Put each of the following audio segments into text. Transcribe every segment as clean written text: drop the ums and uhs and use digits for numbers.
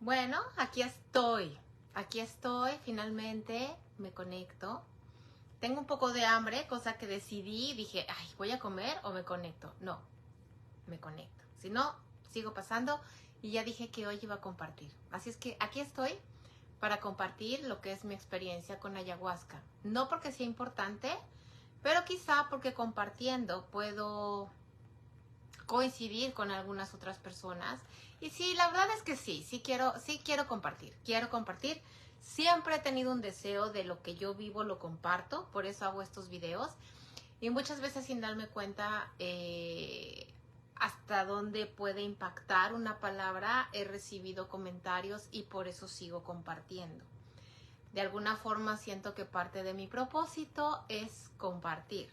Bueno, aquí estoy, finalmente me conecto. Tengo un poco de hambre, cosa que decidí, dije, ay, ¿voy a comer o me conecto? No, me conecto. Si no, sigo pasando y ya dije que hoy iba a compartir. Así es que aquí estoy para compartir lo que es mi experiencia con ayahuasca. No porque sea importante, pero quizá porque compartiendo puedo coincidir con algunas otras personas. Y sí, la verdad es que sí quiero compartir. Siempre he tenido un deseo de lo que yo vivo, lo comparto, por eso hago estos videos. Y muchas veces sin darme cuenta hasta dónde puede impactar una palabra, he recibido comentarios y por eso sigo compartiendo. De alguna forma siento que parte de mi propósito es compartir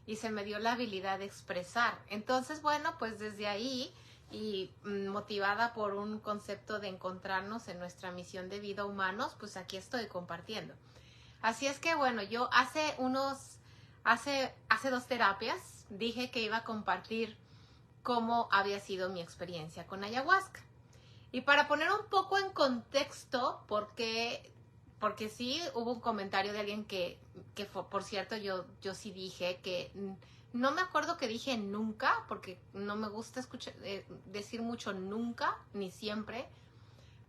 y se me dio la habilidad de expresar. Entonces, bueno, pues desde ahí y motivada por un concepto de encontrarnos en nuestra misión de vida humanos, pues aquí estoy compartiendo. Así es que bueno, yo hace 2 terapias dije que iba a compartir cómo había sido mi experiencia con ayahuasca. Y para poner un poco en contexto, porque sí hubo un comentario de alguien que fue, por cierto, yo sí dije que no me acuerdo que dije nunca, porque no me gusta decir mucho nunca, ni siempre,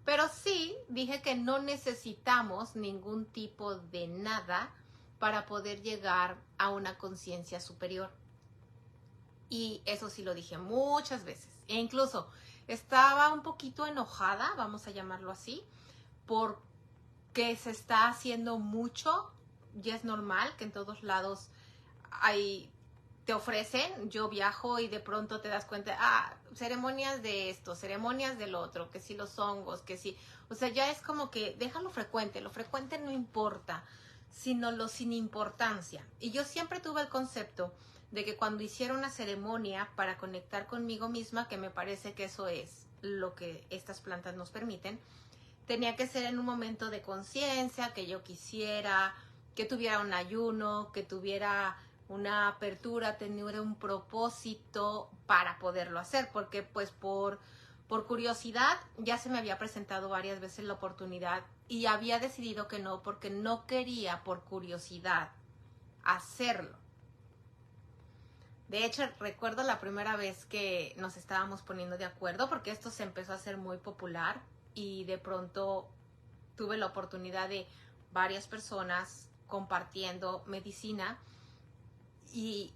pero sí dije que no necesitamos ningún tipo de nada para poder llegar a una conciencia superior. Y eso sí lo dije muchas veces. E incluso estaba un poquito enojada, vamos a llamarlo así, porque se está haciendo mucho. Ya es normal que en todos lados te ofrecen. Yo viajo y de pronto te das cuenta, ceremonias de esto, ceremonias del otro, que si los hongos, que si, o sea, ya es como que déjalo lo frecuente no importa, sino lo sin importancia. Y yo siempre tuve el concepto de que cuando hiciera una ceremonia para conectar conmigo misma, que me parece que eso es lo que estas plantas nos permiten, tenía que ser en un momento de conciencia, que yo quisiera, que tuviera un ayuno, que tuviera una apertura, tener un propósito para poderlo hacer, porque pues por curiosidad ya se me había presentado varias veces la oportunidad y había decidido que no, porque no quería por curiosidad hacerlo. De hecho, recuerdo la primera vez que nos estábamos poniendo de acuerdo, porque esto se empezó a hacer muy popular y de pronto tuve la oportunidad de varias personas compartiendo medicina y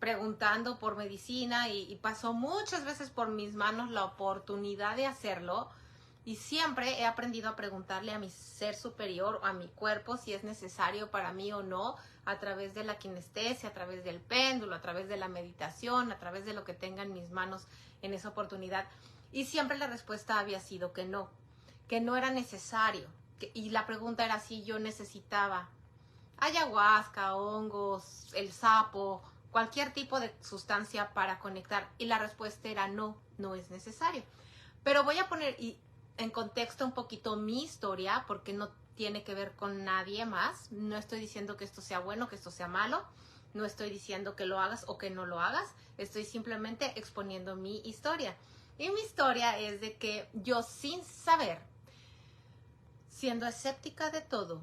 preguntando por medicina y pasó muchas veces por mis manos la oportunidad de hacerlo y siempre he aprendido a preguntarle a mi ser superior o a mi cuerpo si es necesario para mí o no, a través de la kinestesia, a través del péndulo, a través de la meditación, a través de lo que tenga en mis manos en esa oportunidad. Y siempre la respuesta había sido que no era necesario. Y la pregunta era si yo necesitaba ayahuasca, hongos, el sapo, cualquier tipo de sustancia para conectar. Y la respuesta era no es necesario. Pero voy a poner en contexto un poquito mi historia, porque no tiene que ver con nadie más. No estoy diciendo que esto sea bueno, que esto sea malo. No estoy diciendo que lo hagas o que no lo hagas. Estoy simplemente exponiendo mi historia. Y mi historia es de que yo sin saber, siendo escéptica de todo,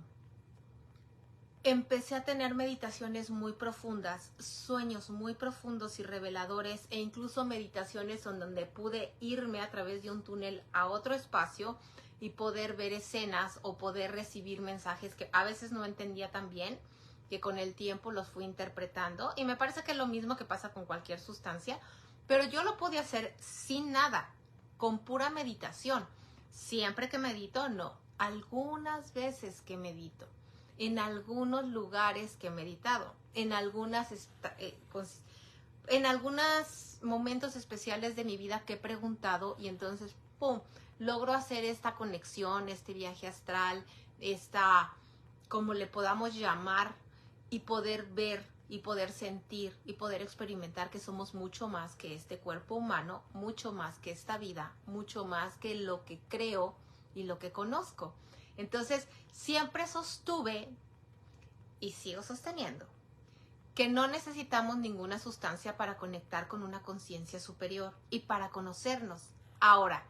empecé a tener meditaciones muy profundas, sueños muy profundos y reveladores e incluso meditaciones en donde pude irme a través de un túnel a otro espacio y poder ver escenas o poder recibir mensajes que a veces no entendía tan bien, que con el tiempo los fui interpretando. Y me parece que es lo mismo que pasa con cualquier sustancia, pero yo lo podía hacer sin nada, con pura meditación. Siempre que medito, no. Algunas veces que medito, en algunos lugares que he meditado, en algunos momentos especiales de mi vida que he preguntado y entonces, ¡pum!, logro hacer esta conexión, este viaje astral, como le podamos llamar, y poder ver y poder sentir y poder experimentar que somos mucho más que este cuerpo humano, mucho más que esta vida, mucho más que lo que creo y lo que conozco. Entonces, siempre sostuve y sigo sosteniendo que no necesitamos ninguna sustancia para conectar con una conciencia superior y para conocernos. Ahora,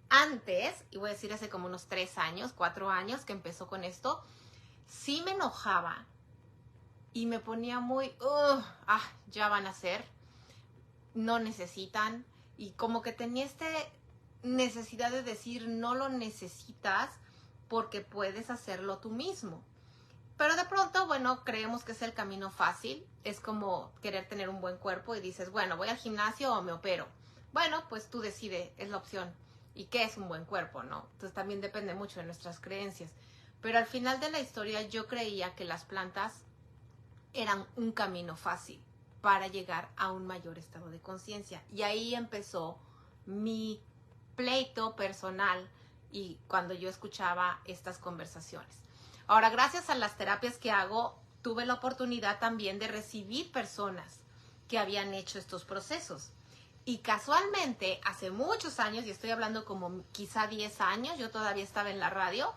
antes, y voy a decir hace como unos 3 años, 4 años que empezó con esto, sí me enojaba y me ponía muy, ya van a ser, no necesitan, y como que tenía necesidad de decir no lo necesitas porque puedes hacerlo tú mismo. Pero de pronto, bueno, creemos que es el camino fácil. Es como querer tener un buen cuerpo y dices, bueno, voy al gimnasio o me opero. Bueno, pues tú decides, es la opción. ¿Y qué es un buen cuerpo, no? Entonces también depende mucho de nuestras creencias. Pero al final de la historia yo creía que las plantas eran un camino fácil para llegar a un mayor estado de conciencia. Y ahí empezó mi pleito personal y cuando yo escuchaba estas conversaciones. Ahora, gracias a las terapias que hago, tuve la oportunidad también de recibir personas que habían hecho estos procesos. Y casualmente, hace muchos años, y estoy hablando como quizá 10 años, yo todavía estaba en la radio,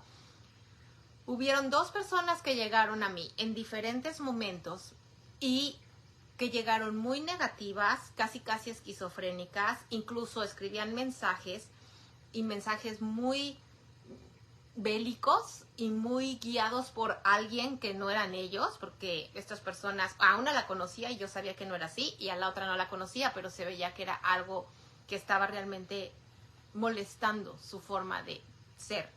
hubieron 2 personas que llegaron a mí en diferentes momentos y que llegaron muy negativas, casi esquizofrénicas, incluso escribían mensajes y mensajes muy bélicos y muy guiados por alguien que no eran ellos, porque estas personas, a una la conocía y yo sabía que no era así, y a la otra no la conocía, pero se veía que era algo que estaba realmente molestando su forma de ser.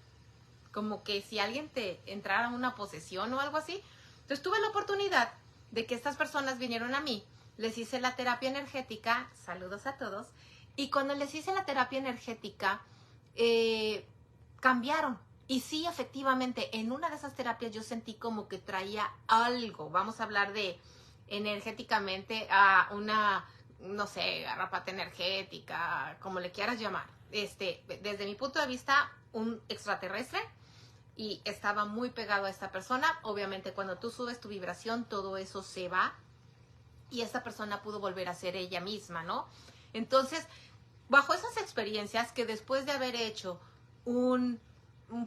Como que si alguien te entrara en una posesión o algo así. Entonces tuve la oportunidad de que estas personas vinieron a mí, les hice la terapia energética, saludos a todos, y cuando les hice la terapia energética, cambiaron. Y sí, efectivamente, en una de esas terapias yo sentí como que traía algo, vamos a hablar de energéticamente a una, no sé, garrapata energética, como le quieras llamar. Desde mi punto de vista, un extraterrestre, y estaba muy pegado a esta persona. Obviamente cuando tú subes tu vibración, todo eso se va y esta persona pudo volver a ser ella misma, ¿no? Entonces, bajo esas experiencias que después de haber hecho un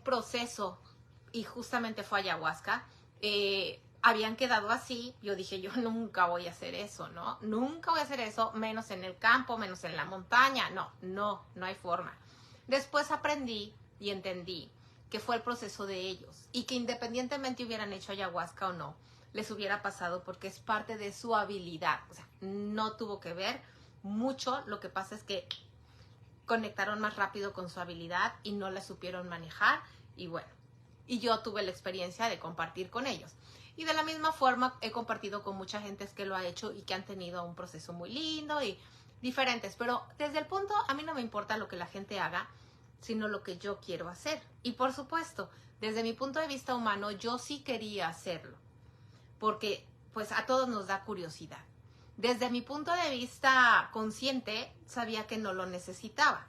proceso, y justamente fue ayahuasca, habían quedado así, yo dije, yo nunca voy a hacer eso, ¿no? Nunca voy a hacer eso, menos en el campo, menos en la montaña, no hay forma. Después aprendí y entendí que fue el proceso de ellos y que independientemente hubieran hecho ayahuasca o no, les hubiera pasado porque es parte de su habilidad. O sea, no tuvo que ver mucho, lo que pasa es que conectaron más rápido con su habilidad y no la supieron manejar, y bueno, y yo tuve la experiencia de compartir con ellos. Y de la misma forma he compartido con mucha gente que lo ha hecho y que han tenido un proceso muy lindo y diferentes, pero desde el punto, a mí no me importa lo que la gente haga, sino lo que yo quiero hacer. Y por supuesto, desde mi punto de vista humano, yo sí quería hacerlo, porque pues a todos nos da curiosidad. Desde mi punto de vista consciente, sabía que no lo necesitaba.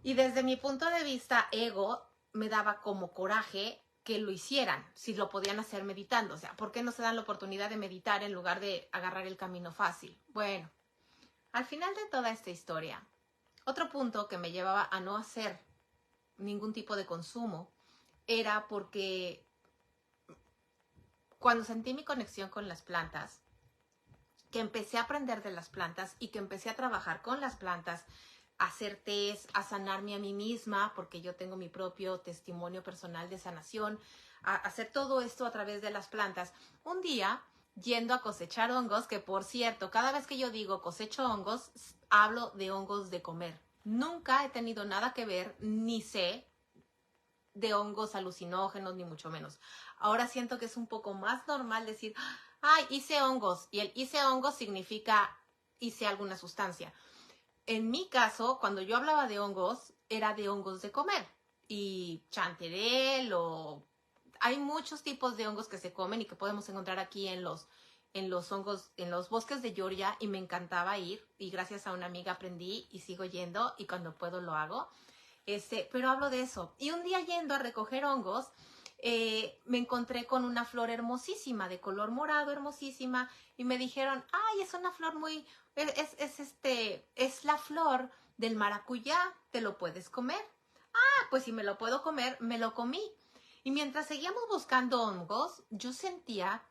Y desde mi punto de vista ego, me daba como coraje que lo hicieran, si lo podían hacer meditando. O sea, ¿por qué no se dan la oportunidad de meditar en lugar de agarrar el camino fácil? Bueno, al final de toda esta historia, otro punto que me llevaba a no hacer ningún tipo de consumo era porque cuando sentí mi conexión con las plantas, que empecé a aprender de las plantas y que empecé a trabajar con las plantas, a hacer test, a sanarme a mí misma, porque yo tengo mi propio testimonio personal de sanación, a hacer todo esto a través de las plantas. Un día, yendo a cosechar hongos, que por cierto, cada vez que yo digo cosecho hongos, hablo de hongos de comer. Nunca he tenido nada que ver, ni sé de hongos alucinógenos, ni mucho menos. Ahora siento que es un poco más normal decir, ay, hice hongos, y el hice hongos significa hice alguna sustancia. En mi caso, cuando yo hablaba de hongos, era de hongos de comer, y chanterelle, o hay muchos tipos de hongos que se comen y que podemos encontrar aquí en los hongos, en los bosques de Georgia, y me encantaba ir, y gracias a una amiga aprendí y sigo yendo, y cuando puedo lo hago. Pero hablo de eso. Y un día yendo a recoger hongos, me encontré con una flor hermosísima, de color morado, hermosísima, y me dijeron, ay, es una flor muy, es la flor del maracuyá, ¿te lo puedes comer? Ah, pues si me lo puedo comer, me lo comí. Y mientras seguíamos buscando hongos, yo sentía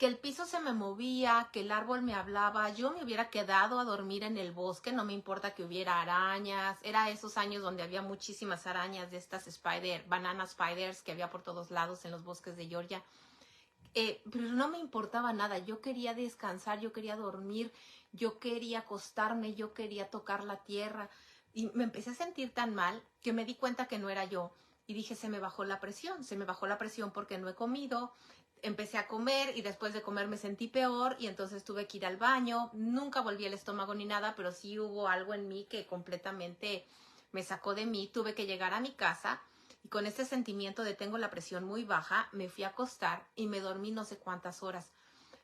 que el piso se me movía, que el árbol me hablaba, yo me hubiera quedado a dormir en el bosque, no me importa que hubiera arañas, era esos años donde había muchísimas arañas de estas banana spiders que había por todos lados en los bosques de Georgia, pero no me importaba nada, yo quería descansar, yo quería dormir, yo quería acostarme, yo quería tocar la tierra, y me empecé a sentir tan mal que me di cuenta que no era yo, y dije, se me bajó la presión porque no he comido. Empecé a comer y después de comer me sentí peor y entonces tuve que ir al baño. Nunca volví al estómago ni nada, pero sí hubo algo en mí que completamente me sacó de mí. Tuve que llegar a mi casa y con este sentimiento de tengo la presión muy baja, me fui a acostar y me dormí no sé cuántas horas.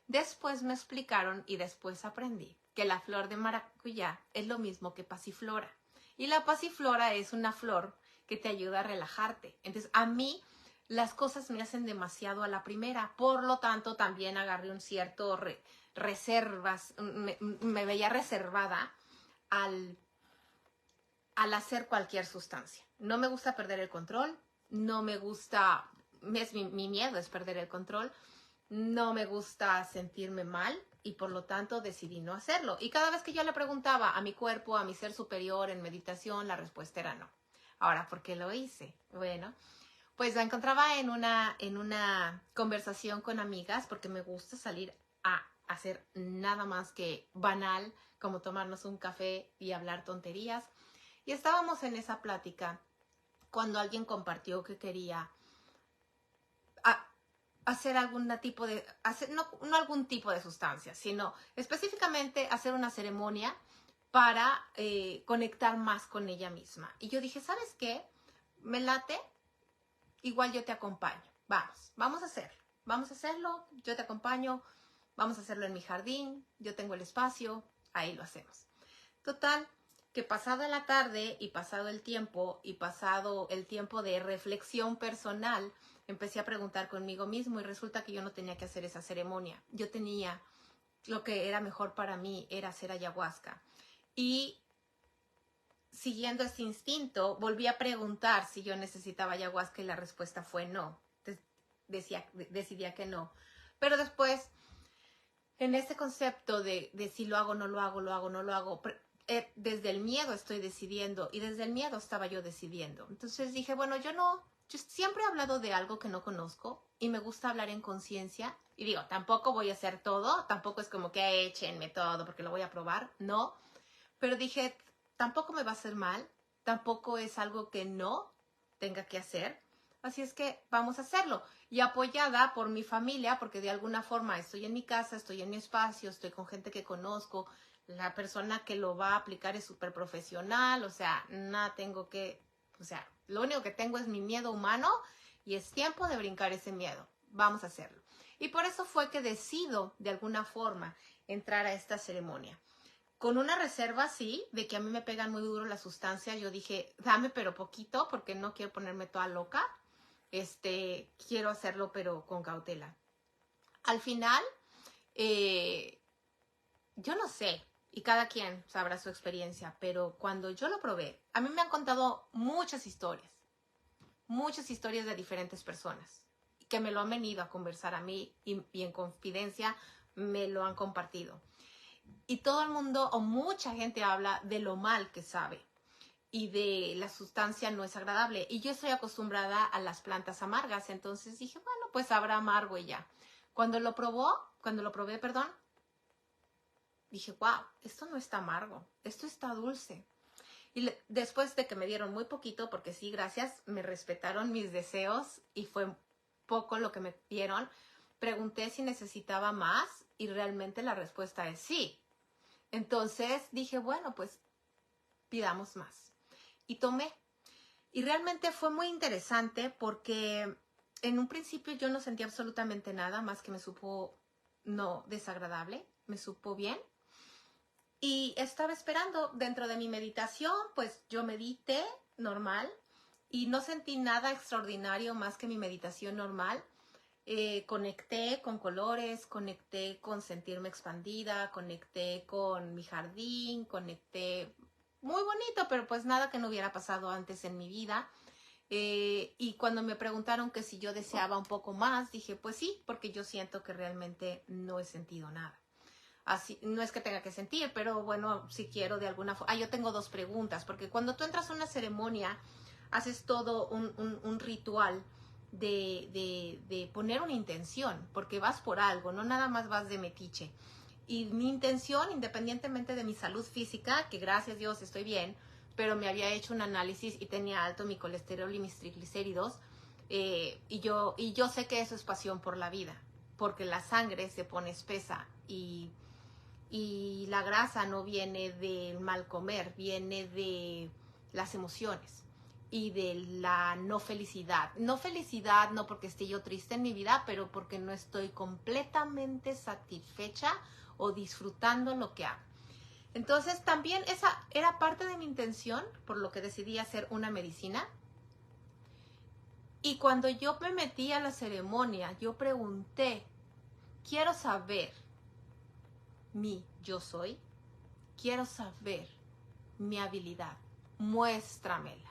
Después me explicaron y después aprendí que la flor de maracuyá es lo mismo que pasiflora. Y la pasiflora es una flor que te ayuda a relajarte. Entonces, a mí las cosas me hacen demasiado a la primera. Por lo tanto, también agarré un cierto reservas. Me veía reservada al hacer cualquier sustancia. No me gusta perder el control. No me gusta, mi miedo es perder el control. No me gusta sentirme mal y por lo tanto decidí no hacerlo. Y cada vez que yo le preguntaba a mi cuerpo, a mi ser superior en meditación, la respuesta era no. Ahora, ¿por qué lo hice? Bueno, pues la encontraba en una conversación con amigas porque me gusta salir a hacer nada más que banal, como tomarnos un café y hablar tonterías. Y estábamos en esa plática cuando alguien compartió que quería hacer algún tipo de, no algún tipo de sustancia, sino específicamente hacer una ceremonia para conectar más con ella misma. Y yo dije, ¿sabes qué? Me late, igual yo te acompaño. Vamos a hacerlo, yo te acompaño, vamos a hacerlo en mi jardín, yo tengo el espacio, ahí lo hacemos. Total, que pasada la tarde y pasado el tiempo de reflexión personal, empecé a preguntar conmigo mismo y resulta que yo no tenía que hacer esa ceremonia. Yo tenía, lo que era mejor para mí era hacer ayahuasca. Y siguiendo ese instinto, volví a preguntar si yo necesitaba ayahuasca y la respuesta fue no. Decidía que no. Pero después, en ese concepto de si lo hago, no lo hago, lo hago, no lo hago, desde el miedo estoy decidiendo y desde el miedo estaba yo decidiendo. Entonces dije, bueno, yo siempre he hablado de algo que no conozco y me gusta hablar en conciencia y digo, tampoco voy a hacer todo, tampoco es como que échenme todo porque lo voy a probar, no, pero dije, tampoco me va a hacer mal, tampoco es algo que no tenga que hacer, así es que vamos a hacerlo. Y apoyada por mi familia, porque de alguna forma estoy en mi casa, estoy en mi espacio, estoy con gente que conozco, la persona que lo va a aplicar es súper profesional, o sea, lo único que tengo es mi miedo humano y es tiempo de brincar ese miedo. Vamos a hacerlo. Y por eso fue que decido, de alguna forma, entrar a esta ceremonia. Con una reserva, sí, de que a mí me pegan muy duro las sustancias. Yo dije, dame pero poquito porque no quiero ponerme toda loca. Quiero hacerlo pero con cautela. Al final, yo no sé, y cada quien sabrá su experiencia, pero cuando yo lo probé, a mí me han contado muchas historias de diferentes personas que me lo han venido a conversar a mí y en confidencia me lo han compartido. Y todo el mundo o mucha gente habla de lo mal que sabe y de la sustancia no es agradable. Y yo estoy acostumbrada a las plantas amargas, entonces dije, bueno, pues habrá amargo y ya. Cuando lo probé, dije, wow, esto no está amargo, esto está dulce. Y después de que me dieron muy poquito, porque sí, gracias, me respetaron mis deseos y fue poco lo que me dieron, pregunté si necesitaba más y realmente la respuesta es sí. Entonces dije, bueno, pues pidamos más. Y tomé. Y realmente fue muy interesante porque en un principio yo no sentí absolutamente nada, más que me supo no desagradable, me supo bien. Y estaba esperando dentro de mi meditación, pues yo medité normal y no sentí nada extraordinario más que mi meditación normal. Conecté con colores, conecté con sentirme expandida, conecté con mi jardín, conecté muy bonito, pero pues nada que no hubiera pasado antes en mi vida. Y cuando me preguntaron que si yo deseaba un poco más, dije, pues sí, porque yo siento que realmente no he sentido nada. Así, no es que tenga que sentir, pero bueno, si quiero de alguna forma. Yo tengo dos preguntas, porque cuando tú entras a una ceremonia, haces todo un ritual de poner una intención, porque vas por algo, no nada más vas de metiche. Y mi intención, independientemente de mi salud física, que gracias a Dios estoy bien, pero me había hecho un análisis y tenía alto mi colesterol y mis triglicéridos, y yo sé que eso es pasión por la vida, porque la sangre se pone espesa y la grasa no viene del mal comer, viene de las emociones y de la no felicidad. No felicidad, no porque esté yo triste en mi vida, pero porque no estoy completamente satisfecha o disfrutando lo que hago. Entonces también esa era parte de mi intención, por lo que decidí hacer una medicina. Y cuando yo me metí a la ceremonia, yo pregunté, quiero saber mi yo soy, quiero saber mi habilidad, muéstramela.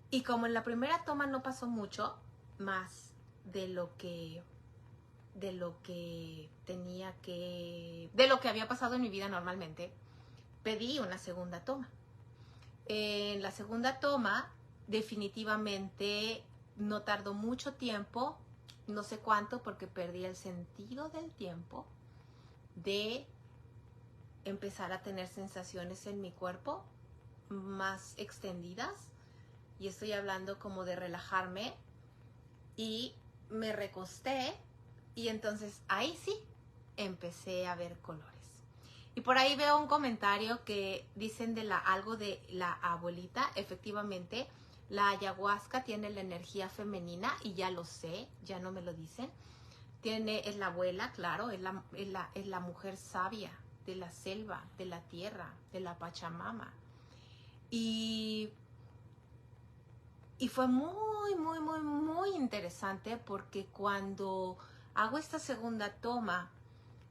Y como en la primera toma no pasó mucho más de lo que tenía que, de lo que había pasado en mi vida normalmente, pedí una segunda toma. En la segunda toma, definitivamente no tardó mucho tiempo, no sé cuánto, porque perdí el sentido del tiempo, de empezar a tener sensaciones en mi cuerpo más extendidas. Y estoy hablando como de relajarme, y me recosté y entonces ahí sí empecé a ver colores. Y por ahí veo un comentario que dicen algo de la abuelita. Efectivamente, la ayahuasca tiene la energía femenina y ya lo sé, ya no me lo dicen. Es la abuela, claro, es la mujer sabia de la selva, de la tierra, de la Pachamama. Y fue muy, muy, muy, muy interesante, porque cuando hago esta segunda toma,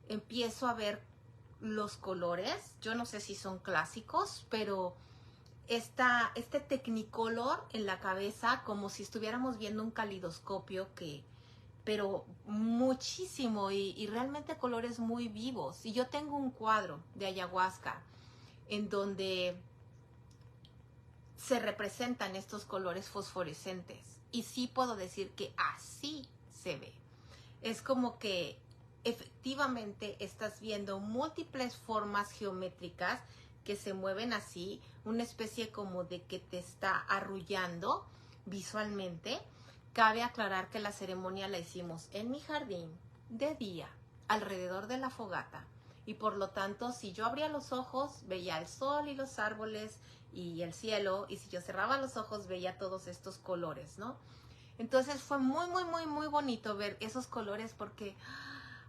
empiezo a ver los colores. Yo no sé si son clásicos, pero este Technicolor en la cabeza, como si estuviéramos viendo un calidoscopio, pero muchísimo, y realmente colores muy vivos. Y yo tengo un cuadro de ayahuasca en donde se representan estos colores fosforescentes, y sí puedo decir que así se ve. Es como que efectivamente estás viendo múltiples formas geométricas que se mueven así, una especie como de que te está arrullando visualmente. Cabe aclarar que la ceremonia la hicimos en mi jardín, de día, alrededor de la fogata, y por lo tanto, si yo abría los ojos, veía el sol y los árboles y el cielo, y si yo cerraba los ojos, veía todos estos colores, ¿no? Entonces fue muy, muy, muy, muy bonito ver esos colores, porque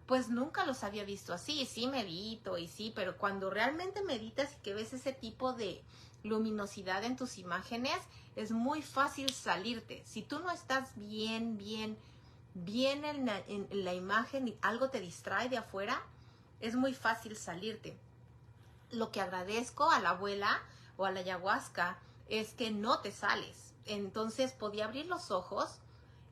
pues nunca los había visto así. Sí medito y sí, pero cuando realmente meditas y que ves ese tipo de luminosidad en tus imágenes, es muy fácil salirte. Si tú no estás bien en la imagen y algo te distrae de afuera, es muy fácil salirte. Lo que agradezco a la abuela o a la ayahuasca es que no te sales. Entonces podía abrir los ojos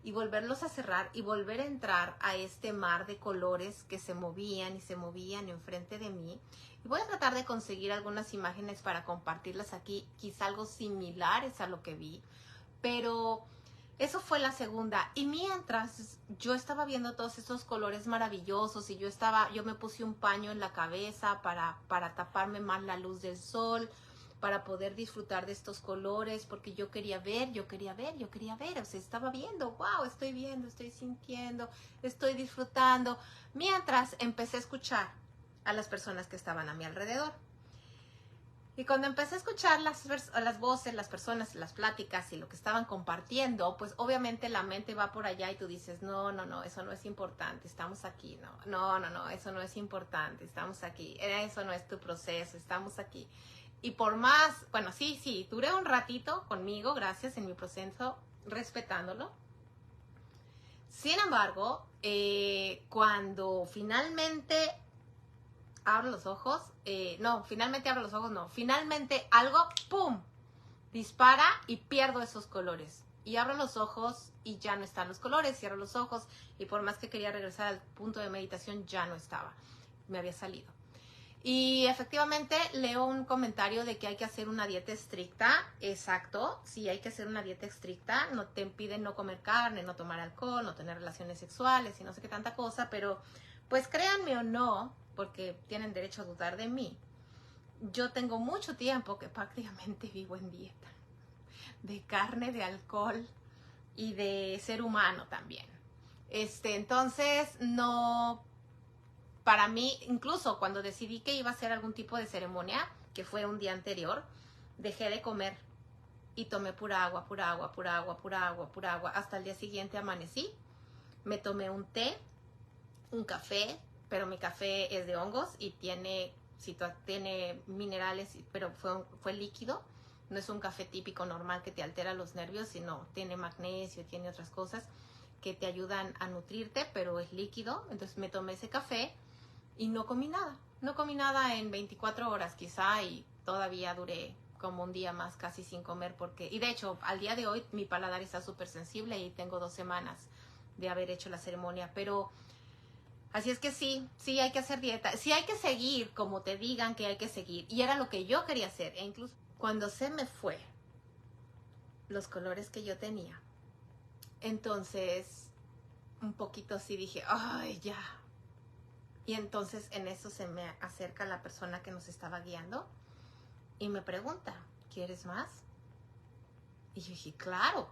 y volverlos a cerrar y volver a entrar a este mar de colores que se movían y se movían enfrente de mí. Y voy a tratar de conseguir algunas imágenes para compartirlas aquí, quizá algo similares a lo que vi, pero eso fue la segunda. Y mientras yo estaba viendo todos estos colores maravillosos, y yo me puse un paño en la cabeza para taparme más la luz del sol, para poder disfrutar de estos colores, porque yo quería ver, o sea, estaba viendo, wow, estoy viendo, estoy sintiendo, estoy disfrutando, mientras empecé a escuchar a las personas que estaban a mi alrededor. Y cuando empecé a escuchar las voces, las personas, las pláticas y lo que estaban compartiendo, pues obviamente la mente va por allá y tú dices, no, eso no es importante, estamos aquí, no, eso no es importante, estamos aquí, eso no es tu proceso, estamos aquí. Y por más, bueno, sí, duré un ratito conmigo, gracias, en mi proceso, respetándolo. Sin embargo, cuando finalmente abro los ojos, finalmente algo, ¡pum!, dispara y pierdo esos colores. Y abro los ojos y ya no están los colores, cierro los ojos y por más que quería regresar al punto de meditación, ya no estaba, me había salido. Y efectivamente leo un comentario de que hay que hacer una dieta estricta. Exacto, sí, hay que hacer una dieta estricta. No te impiden no comer carne, no tomar alcohol, no tener relaciones sexuales y no sé qué tanta cosa, pero pues créanme o no, porque tienen derecho a dudar de mí, yo tengo mucho tiempo que prácticamente vivo en dieta, de carne, de alcohol y de ser humano también. Entonces, no, para mí, incluso cuando decidí que iba a hacer algún tipo de ceremonia, que fue un día anterior, dejé de comer y tomé pura agua, pura agua, pura agua, pura agua, pura agua. Hasta el día siguiente amanecí, me tomé un té, un café, pero mi café es de hongos y tiene minerales, pero fue líquido. No es un café típico normal que te altera los nervios, sino tiene magnesio, tiene otras cosas que te ayudan a nutrirte, pero es líquido. Entonces me tomé ese café y no comí nada. No comí nada en 24 horas quizá y todavía duré como un día más casi sin comer y de hecho al día de hoy mi paladar está súper sensible y tengo 2 semanas de haber hecho la ceremonia, pero así es que sí hay que hacer dieta, sí hay que seguir como te digan que hay que seguir y era lo que yo quería hacer e incluso cuando se me fue los colores que yo tenía, entonces un poquito sí dije, ay ya. Y entonces en eso se me acerca la persona que nos estaba guiando y me pregunta, ¿quieres más? Y yo dije, claro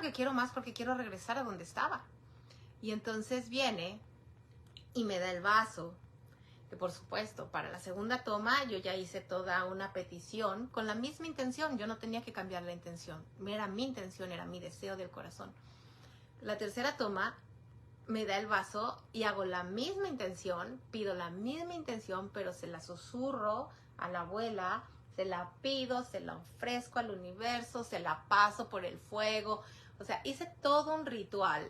que quiero más porque quiero regresar a donde estaba. Y entonces viene y me da el vaso, que por supuesto, para la segunda toma yo ya hice toda una petición con la misma intención, yo no tenía que cambiar la intención, era mi intención, era mi deseo del corazón. La tercera toma me da el vaso y hago la misma intención, pido la misma intención, pero se la susurro a la abuela, se la pido, se la ofrezco al universo, se la paso por el fuego. O sea, hice todo un ritual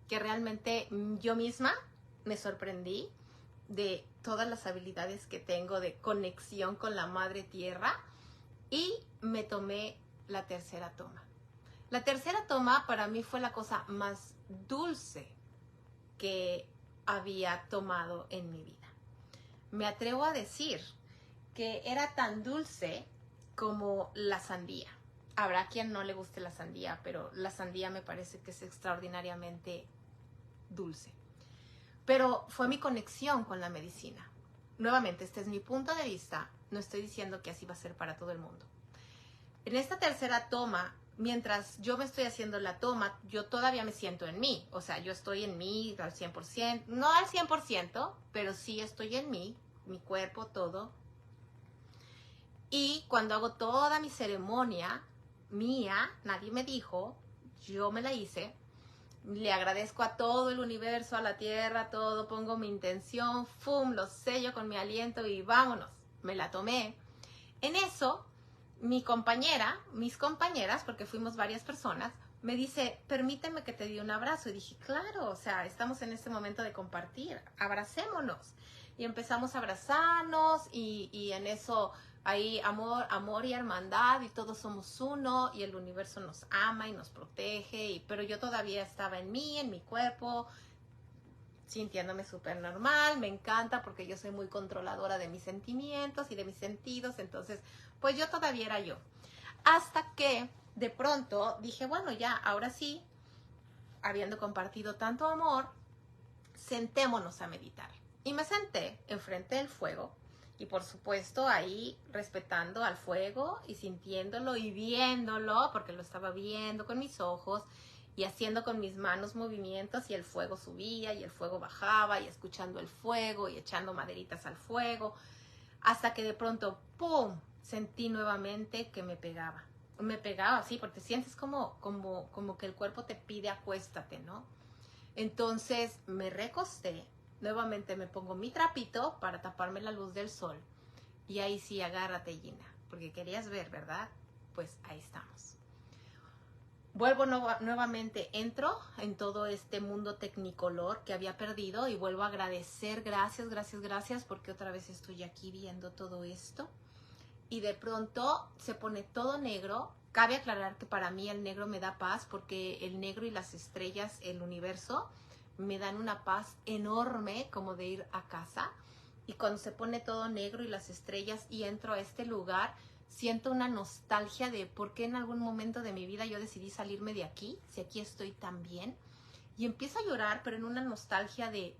que realmente yo misma me sorprendí de todas las habilidades que tengo de conexión con la madre tierra y me tomé la tercera toma. La tercera toma para mí fue la cosa más dulce que había tomado en mi vida. Me atrevo a decir que era tan dulce como la sandía. Habrá quien no le guste la sandía, pero la sandía me parece que es extraordinariamente dulce. Pero fue mi conexión con la medicina. Nuevamente, este es mi punto de vista. No estoy diciendo que así va a ser para todo el mundo. En esta tercera toma, mientras yo me estoy haciendo la toma, yo todavía me siento en mí. O sea, yo estoy en mí al 100%. No al 100%, pero sí estoy en mí, mi cuerpo, todo. Y cuando hago toda mi ceremonia mía, nadie me dijo, yo me la hice. Le agradezco a todo el universo, a la tierra, todo, pongo mi intención, ¡fum!, lo sello con mi aliento y vámonos, me la tomé. En eso, mis compañeras, porque fuimos varias personas, me dice, permíteme que te dé un abrazo. Y dije, claro, o sea, estamos en este momento de compartir, abracémonos. Y empezamos a abrazarnos y en eso hay amor y hermandad y todos somos uno y el universo nos ama y nos protege. Pero yo todavía estaba en mí, en mi cuerpo, sintiéndome súper normal. Me encanta porque yo soy muy controladora de mis sentimientos y de mis sentidos. Entonces, pues yo todavía era yo. Hasta que de pronto dije, bueno, ya, ahora sí, habiendo compartido tanto amor, sentémonos a meditar. Y me senté enfrente del fuego y por supuesto ahí respetando al fuego y sintiéndolo y viéndolo, porque lo estaba viendo con mis ojos y haciendo con mis manos movimientos y el fuego subía y el fuego bajaba y escuchando el fuego y echando maderitas al fuego, hasta que de pronto, ¡pum!, sentí nuevamente que me pegaba. Me pegaba así, porque sientes como que el cuerpo te pide acuéstate, ¿no? Entonces me recosté, nuevamente me pongo mi trapito para taparme la luz del sol. Y ahí sí, agárrate, Gina, porque querías ver, ¿verdad? Pues ahí estamos. Vuelvo nuevamente, entro en todo este mundo tecnicolor que había perdido y vuelvo a agradecer, gracias, porque otra vez estoy aquí viendo todo esto. y de pronto se pone todo negro. Cabe aclarar que para mí el negro me da paz porque el negro y las estrellas, el universo, me dan una paz enorme como de ir a casa. Y cuando se pone todo negro y las estrellas y entro a este lugar, siento una nostalgia de por qué en algún momento de mi vida yo decidí salirme de aquí, si aquí estoy tan bien. Y empiezo a llorar, pero en una nostalgia de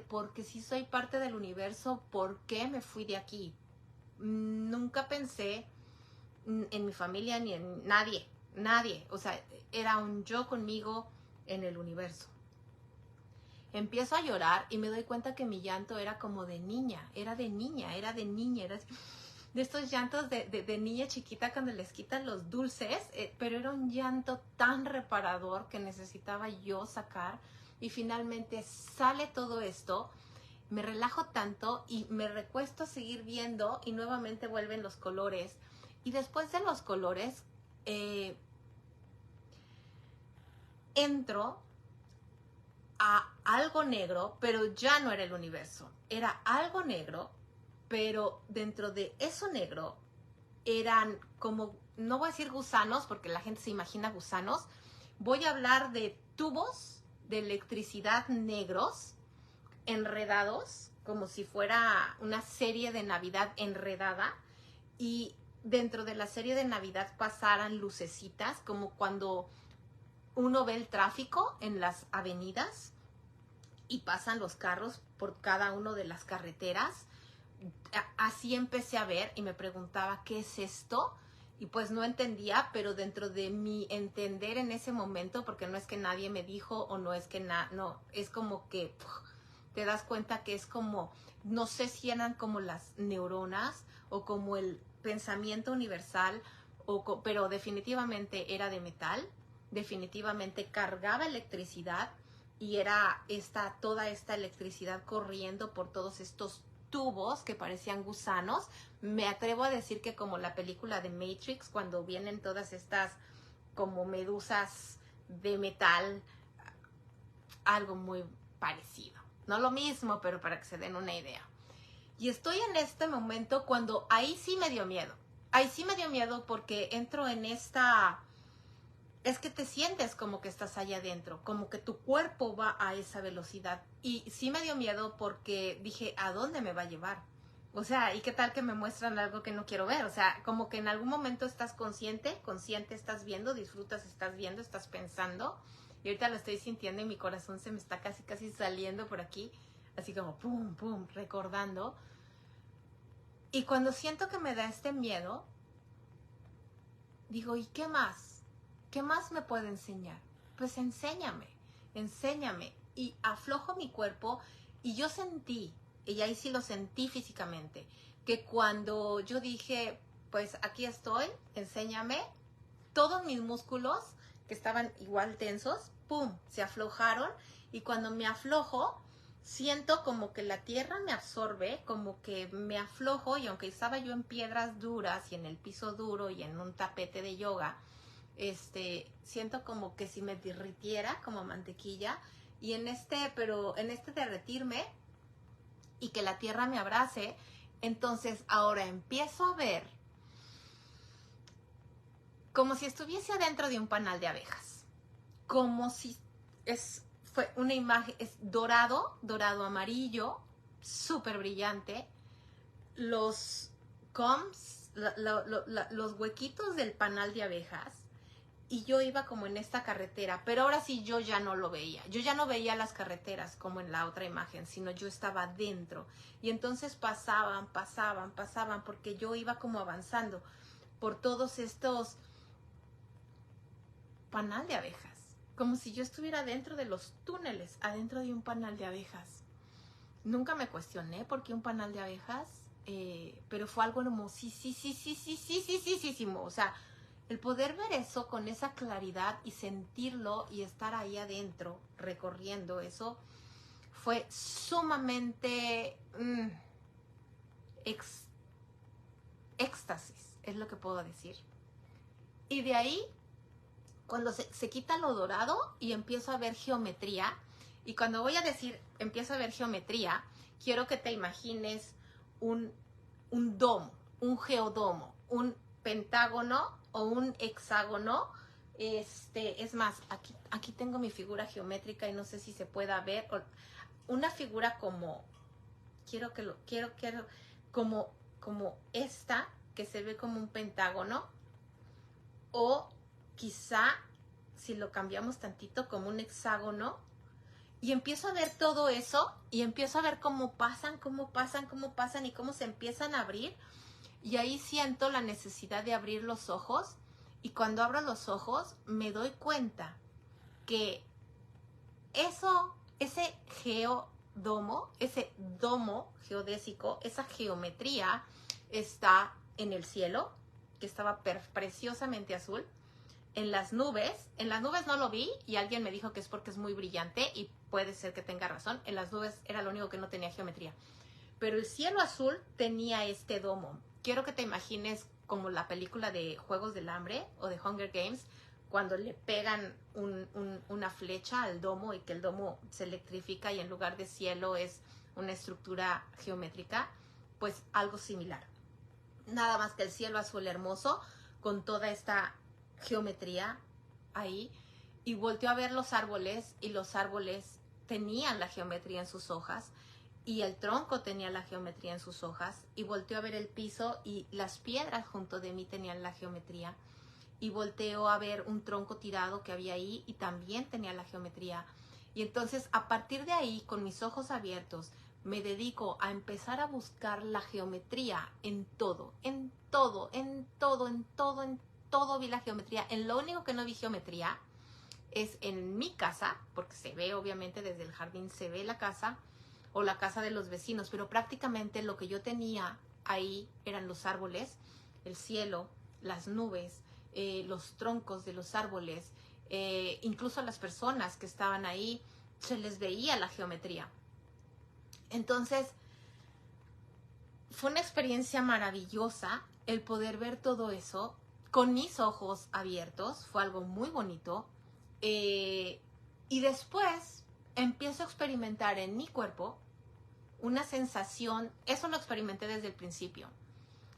porque si soy parte del universo, ¿por qué me fui de aquí? Nunca pensé en mi familia ni en nadie. O sea, era un yo conmigo en el universo. Empiezo a llorar y me doy cuenta que mi llanto era como de niña, era de estos llantos de niña chiquita cuando les quitan los dulces, pero era un llanto tan reparador que necesitaba yo sacar y finalmente sale todo esto. Me relajo tanto y me recuesto a seguir viendo y nuevamente vuelven los colores. Y después de los colores, entro a algo negro, pero ya no era el universo. Era algo negro, pero dentro de eso negro eran como, no voy a decir gusanos, porque la gente se imagina gusanos. Voy a hablar de tubos de electricidad negros, enredados, como si fuera una serie de Navidad enredada, y dentro de la serie de Navidad pasaran lucecitas, como cuando uno ve el tráfico en las avenidas y pasan los carros por cada una de las carreteras. Así empecé a ver y me preguntaba, ¿qué es esto? Y pues no entendía, pero dentro de mi entender en ese momento, porque no es que nadie me dijo o no es que no, es como que te das cuenta que es como, no sé si eran como las neuronas o como el pensamiento universal, pero definitivamente era de metal, definitivamente cargaba electricidad y era toda esta electricidad corriendo por todos estos tubos que parecían gusanos. Me atrevo a decir que como la película de Matrix, cuando vienen todas estas como medusas de metal, algo muy parecido. No lo mismo, pero para que se den una idea. Y estoy en este momento cuando ahí sí me dio miedo. Ahí sí me dio miedo porque entro en esta... Es que te sientes como que estás allá adentro, como que tu cuerpo va a esa velocidad. Y sí me dio miedo porque dije, ¿a dónde me va a llevar? O sea, ¿y qué tal que me muestran algo que no quiero ver? O sea, como que en algún momento estás consciente estás viendo, disfrutas, estás viendo, estás pensando. Y ahorita lo estoy sintiendo y mi corazón se me está casi saliendo por aquí, así como pum, pum, recordando. Y cuando siento que me da este miedo, digo, ¿y qué más? ¿Qué más me puede enseñar? Pues enséñame. Y aflojo mi cuerpo y yo sentí, y ahí sí lo sentí físicamente, que cuando yo dije, pues aquí estoy, enséñame, todos mis músculos que estaban igual tensos, ¡pum!, se aflojaron y cuando me aflojo, siento como que la tierra me absorbe, como que me aflojo y aunque estaba yo en piedras duras y en el piso duro y en un tapete de yoga, siento como que si me derritiera como mantequilla y en este derretirme y que la tierra me abrace, entonces ahora empiezo a ver como si estuviese adentro de un panal de abejas, como si fue una imagen, es dorado amarillo, súper brillante, los combs, los huequitos del panal de abejas. Y yo iba como en esta carretera, pero ahora sí yo ya no lo veía. Yo ya no veía las carreteras como en la otra imagen, sino yo estaba dentro. Y entonces pasaban, porque yo iba como avanzando por todos estos panal de abejas. Como si yo estuviera dentro de los túneles, adentro de un panal de abejas. Nunca me cuestioné por qué un panal de abejas, pero fue algo hermosísimo. O sea, el poder ver eso con esa claridad y sentirlo y estar ahí adentro recorriendo eso fue sumamente éxtasis, es lo que puedo decir. Y de ahí, cuando se quita lo dorado y empiezo a ver geometría, y cuando voy a decir empiezo a ver geometría, quiero que te imagines un domo. un geodomo, un pentágono o un hexágono. Es más, aquí tengo mi figura geométrica y no sé si se pueda ver. Una figura como, quiero, como esta, que se ve como un pentágono, o quizá, si lo cambiamos tantito, como un hexágono, y empiezo a ver todo eso, y empiezo a ver cómo pasan, y cómo se empiezan a abrir, y ahí siento la necesidad de abrir los ojos, y cuando abro los ojos me doy cuenta que ese geodomo, ese domo geodésico, esa geometría está en el cielo, que estaba preciosamente azul, en las nubes no lo vi y alguien me dijo que es porque es muy brillante y puede ser que tenga razón, en las nubes era lo único que no tenía geometría, pero el cielo azul tenía este domo. Quiero que te imagines como la película de Juegos del Hambre o de Hunger Games, cuando le pegan una flecha al domo y que el domo se electrifica y en lugar de cielo es una estructura geométrica, pues algo similar. Nada más que el cielo azul hermoso con toda esta geometría ahí, y volteó a ver los árboles y los árboles tenían la geometría en sus hojas y el tronco tenía la geometría en sus hojas, y volteó a ver el piso y las piedras junto de mí tenían la geometría, y volteó a ver un tronco tirado que había ahí y también tenía la geometría. Y entonces a partir de ahí, con mis ojos abiertos, me dedico a empezar a buscar la geometría en todo vi la geometría. En lo único que no vi geometría es en mi casa, porque se ve obviamente desde el jardín, se ve la casa o la casa de los vecinos, pero prácticamente lo que yo tenía ahí eran los árboles, el cielo, las nubes, los troncos de los árboles, incluso las personas que estaban ahí, se les veía la geometría. Entonces, fue una experiencia maravillosa el poder ver todo eso con mis ojos abiertos, fue algo muy bonito. Y después empiezo a experimentar en mi cuerpo una sensación, eso lo experimenté desde el principio,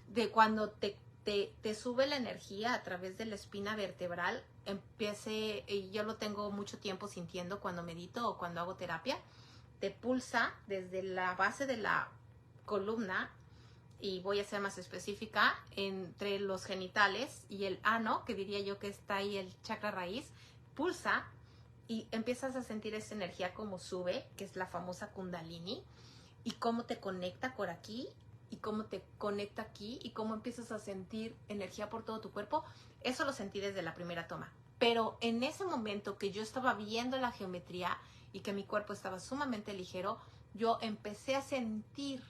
de cuando te sube la energía a través de la espina vertebral, y yo lo tengo mucho tiempo sintiendo cuando medito o cuando hago terapia, te pulsa desde la base de la columna, y voy a ser más específica, entre los genitales y el ano, que diría yo que está ahí el chakra raíz, pulsa y empiezas a sentir esa energía como sube, que es la famosa kundalini, y cómo te conecta por aquí y cómo te conecta aquí y cómo empiezas a sentir energía por todo tu cuerpo. Eso lo sentí desde la primera toma. Pero en ese momento que yo estaba viendo la geometría y que mi cuerpo estaba sumamente ligero, yo empecé a sentir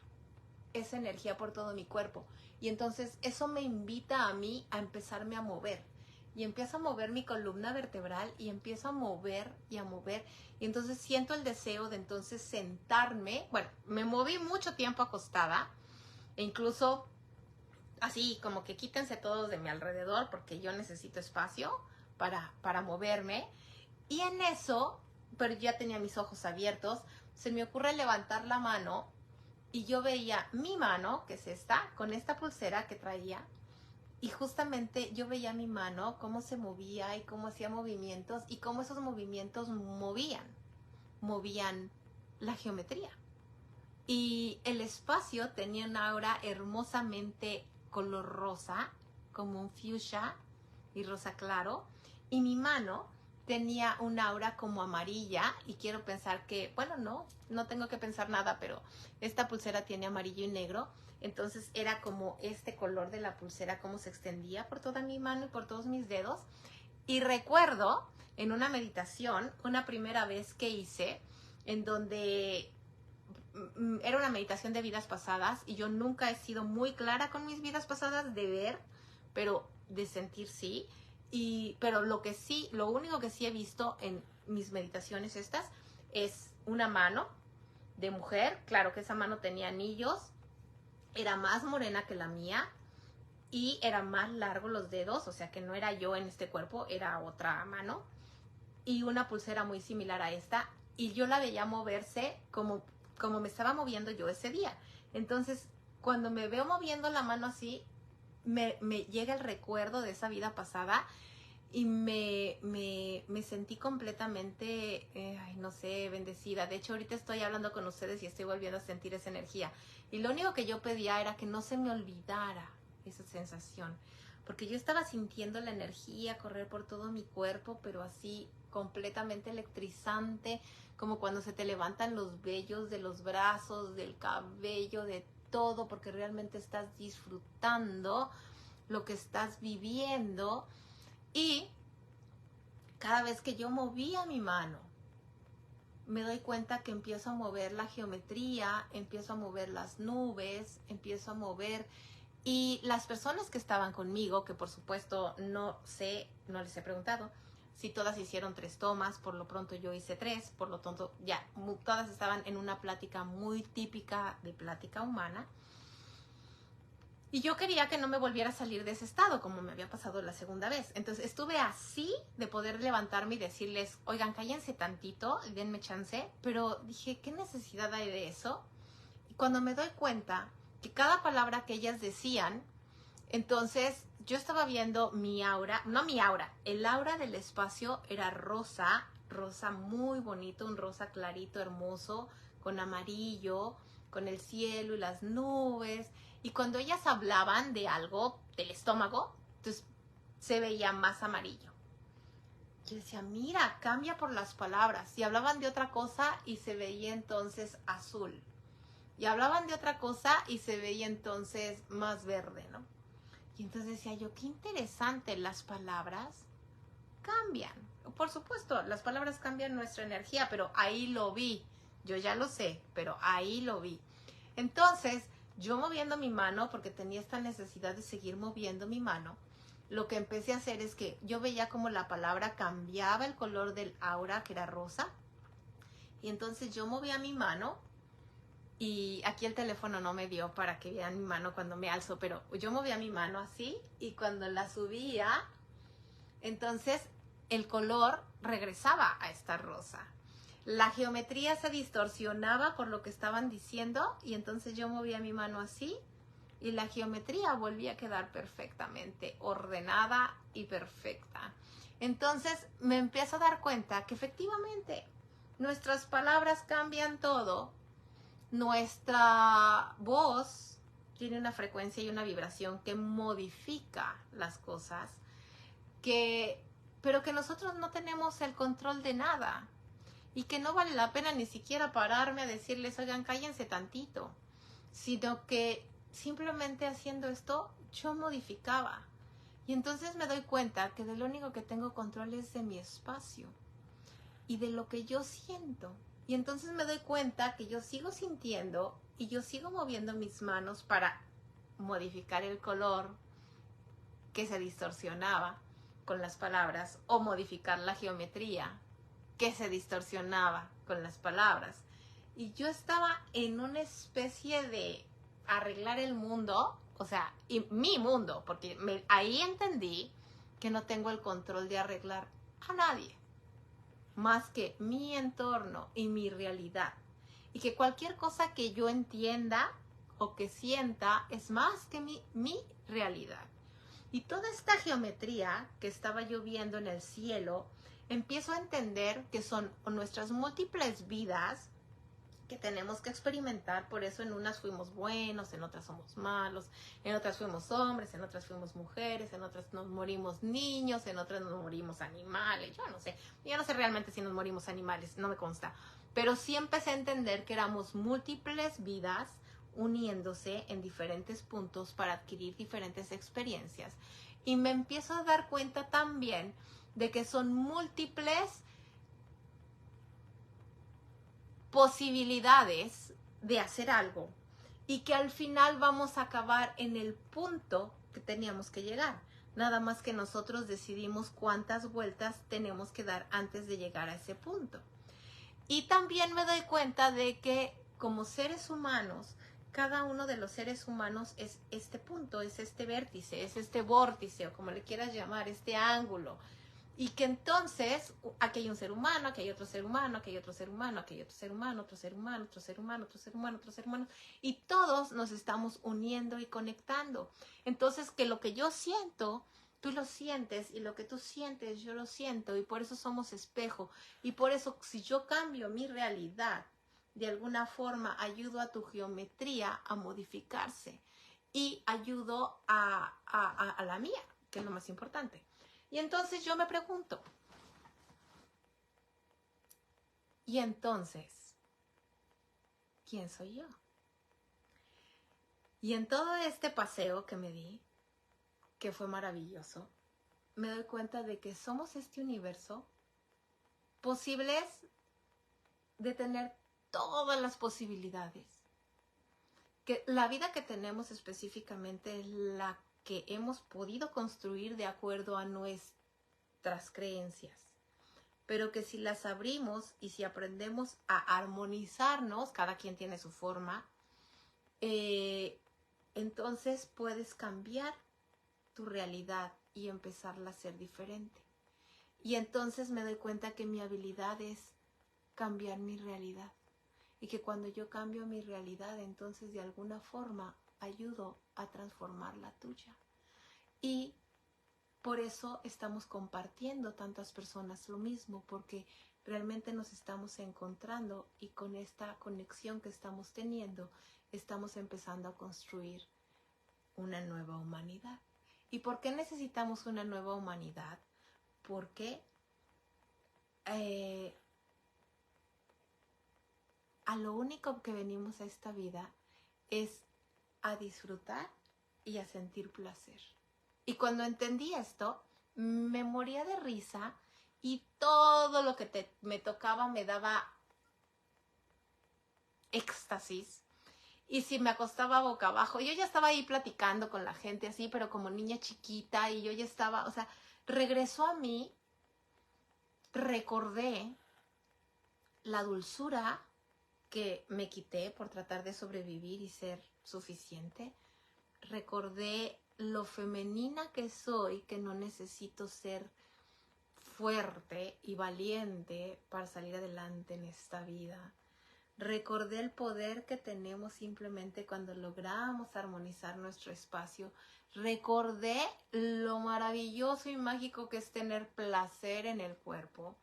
esa energía por todo mi cuerpo. Y entonces eso me invita a mí a empezarme a mover. Y empiezo a mover mi columna vertebral y empiezo a mover y a mover. Y entonces siento el deseo de entonces sentarme. Bueno, me moví mucho tiempo acostada. E incluso así como que quítense todos de mi alrededor porque yo necesito espacio para moverme. Y en eso, pero ya tenía mis ojos abiertos, se me ocurre levantar la mano y yo veía mi mano, que es esta, con esta pulsera que traía, y justamente yo veía mi mano, cómo se movía y cómo hacía movimientos y cómo esos movimientos movían la geometría. Y el espacio tenía una aura hermosamente color rosa, como un fuchsia y rosa claro, y mi mano tenía un aura como amarilla, y quiero pensar que, bueno, no tengo que pensar nada, pero esta pulsera tiene amarillo y negro, entonces era como este color de la pulsera, como se extendía por toda mi mano y por todos mis dedos. Y recuerdo en una meditación, una primera vez que hice, en donde era una meditación de vidas pasadas, y yo nunca he sido muy clara con mis vidas pasadas de ver, pero de sentir sí. Pero lo único que sí he visto en mis meditaciones estas es una mano de mujer. Claro que esa mano tenía anillos, era más morena que la mía y era más largo los dedos, o sea que no era yo en este cuerpo, era otra mano, y una pulsera muy similar a esta, y yo la veía moverse como me estaba moviendo yo ese día. Entonces cuando me veo moviendo la mano así, me llega el recuerdo de esa vida pasada y me sentí completamente, no sé, bendecida. De hecho, ahorita estoy hablando con ustedes y estoy volviendo a sentir esa energía. Y lo único que yo pedía era que no se me olvidara esa sensación. Porque yo estaba sintiendo la energía correr por todo mi cuerpo, pero así completamente electrizante, como cuando se te levantan los vellos de los brazos, del cabello, de todo, porque realmente estás disfrutando lo que estás viviendo. Y cada vez que yo movía mi mano, me doy cuenta que empiezo a mover la geometría, empiezo a mover las nubes, empiezo a mover. Y las personas que estaban conmigo, que por supuesto no sé, no les he preguntado si todas hicieron 3 tomas, por lo pronto yo hice 3, por lo tanto ya todas estaban en una plática muy típica de plática humana. Y yo quería que no me volviera a salir de ese estado, como me había pasado la segunda vez. Entonces estuve así de poder levantarme y decirles, oigan, cállense tantito, denme chance. Pero dije, ¿qué necesidad hay de eso? Y cuando me doy cuenta que cada palabra que ellas decían, entonces yo estaba viendo mi aura, no mi aura, el aura del espacio era rosa, rosa muy bonito, un rosa clarito, hermoso, con amarillo, con el cielo y las nubes. Y cuando ellas hablaban de algo, del estómago, entonces se veía más amarillo. Yo decía, mira, cambia por las palabras. Y hablaban de otra cosa y se veía entonces azul. Y hablaban de otra cosa y se veía entonces más verde, ¿no? Y entonces decía yo, qué interesante, las palabras cambian. Por supuesto, las palabras cambian nuestra energía, pero ahí lo vi. Yo ya lo sé, pero ahí lo vi. Entonces, yo moviendo mi mano, porque tenía esta necesidad de seguir moviendo mi mano, lo que empecé a hacer es que yo veía como la palabra cambiaba el color del aura, que era rosa, y entonces yo movía mi mano, y aquí el teléfono no me dio para que vean mi mano cuando me alzo, pero yo movía mi mano así, y cuando la subía, entonces el color regresaba a estar rosa. La geometría se distorsionaba por lo que estaban diciendo y entonces yo movía mi mano así y la geometría volvía a quedar perfectamente ordenada y perfecta. Entonces me empiezo a dar cuenta que efectivamente nuestras palabras cambian todo, nuestra voz tiene una frecuencia y una vibración que modifica las cosas, pero que nosotros no tenemos el control de nada. Y que no vale la pena ni siquiera pararme a decirles, oigan, cállense tantito. Sino que simplemente haciendo esto, yo modificaba. Y entonces me doy cuenta que de lo único que tengo control es de mi espacio. Y de lo que yo siento. Y entonces me doy cuenta que yo sigo sintiendo y yo sigo moviendo mis manos para modificar el color que se distorsionaba con las palabras o modificar la geometría que se distorsionaba con las palabras. Y yo estaba en una especie de arreglar el mundo, o sea, y mi mundo, porque ahí entendí que no tengo el control de arreglar a nadie, más que mi entorno y mi realidad. Y que cualquier cosa que yo entienda o que sienta es más que mi realidad. Y toda esta geometría que estaba yo viendo en el cielo, empiezo a entender que son nuestras múltiples vidas que tenemos que experimentar. Por eso en unas fuimos buenos, en otras somos malos, en otras fuimos hombres, en otras fuimos mujeres, en otras nos morimos niños, en otras nos morimos animales. Yo no sé realmente si nos morimos animales, no me consta. Pero sí empecé a entender que éramos múltiples vidas uniéndose en diferentes puntos para adquirir diferentes experiencias. Y me empiezo a dar cuenta también de que son múltiples posibilidades de hacer algo y que al final vamos a acabar en el punto que teníamos que llegar. Nada más que nosotros decidimos cuántas vueltas tenemos que dar antes de llegar a ese punto. Y también me doy cuenta de que como seres humanos, cada uno de los seres humanos es este punto, es este vértice, es este vórtice o como le quieras llamar, este ángulo. Y que entonces, aquí hay un ser humano, aquí hay otro ser humano, aquí hay otro ser humano, aquí hay otro ser humano, otro ser humano, otro ser humano, otro ser humano, otro ser humano, y todos nos estamos uniendo y conectando. Entonces, que lo que yo siento, tú lo sientes, y lo que tú sientes, yo lo siento, y por eso somos espejo. Y por eso, si yo cambio mi realidad, de alguna forma ayudo a tu geometría a modificarse y ayudo a la mía, que es lo más importante. Y entonces yo me pregunto, ¿y entonces quién soy yo? Y en todo este paseo que me di, que fue maravilloso, me doy cuenta de que somos este universo posibles de tener todas las posibilidades. Que la vida que tenemos específicamente es la que hemos podido construir de acuerdo a nuestras creencias. Pero que si las abrimos y si aprendemos a armonizarnos, cada quien tiene su forma, entonces puedes cambiar tu realidad y empezarla a ser diferente. Y entonces me doy cuenta que mi habilidad es cambiar mi realidad. Y que cuando yo cambio mi realidad, entonces de alguna forma ayudo a transformar la tuya. Y por eso estamos compartiendo tantas personas lo mismo, porque realmente nos estamos encontrando y con esta conexión que estamos teniendo, estamos empezando a construir una nueva humanidad. ¿Y por qué necesitamos una nueva humanidad? Porque a lo único que venimos a esta vida es a disfrutar y a sentir placer. Y cuando entendí esto, me moría de risa y todo lo que me tocaba me daba éxtasis. Y si me acostaba boca abajo, yo ya estaba ahí platicando con la gente así, pero como niña chiquita, y yo ya estaba, o sea, regresó a mí, recordé la dulzura que me quité por tratar de sobrevivir y ser suficiente. Recordé lo femenina que soy, que no necesito ser fuerte y valiente para salir adelante en esta vida. Recordé el poder que tenemos simplemente cuando logramos armonizar nuestro espacio. Recordé lo maravilloso y mágico que es tener placer en el cuerpo.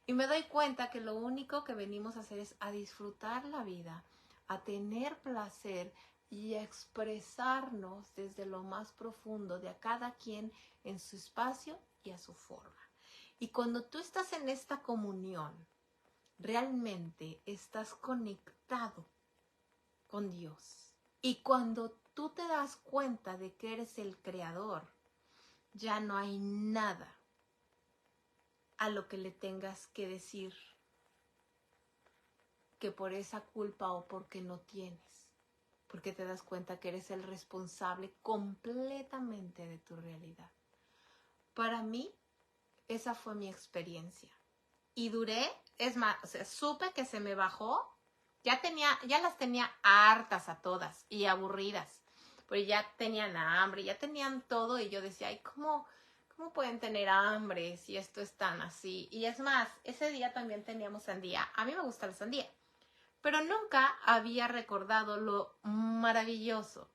Y me doy cuenta que lo único que venimos a hacer es a disfrutar la vida, a tener placer y a expresarnos desde lo más profundo de a cada quien en su espacio y a su forma. Y cuando tú estás en esta comunión, realmente estás conectado con Dios. Y cuando tú te das cuenta de que eres el creador, ya no hay nada a lo que le tengas que decir que por esa culpa o porque no tienes, porque te das cuenta que eres el responsable completamente de tu realidad. Para mí, esa fue mi experiencia. Y duré, es más, o sea, supe que se me bajó, ya las tenía hartas a todas y aburridas, porque ya tenían hambre, ya tenían todo, y yo decía, ay, ¿cómo pueden tener hambre si esto es tan así? Y es más, ese día también teníamos sandía. A mí me gusta la sandía, pero nunca había recordado lo maravilloso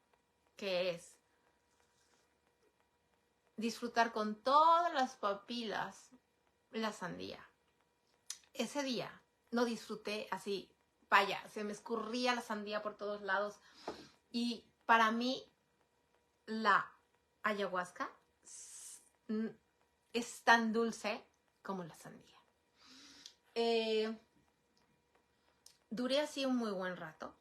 que es disfrutar con todas las papilas la sandía. Ese día no disfruté así, vaya, se me escurría la sandía por todos lados. Y para mí, la ayahuasca es tan dulce como la sandía. Duré así un muy buen rato.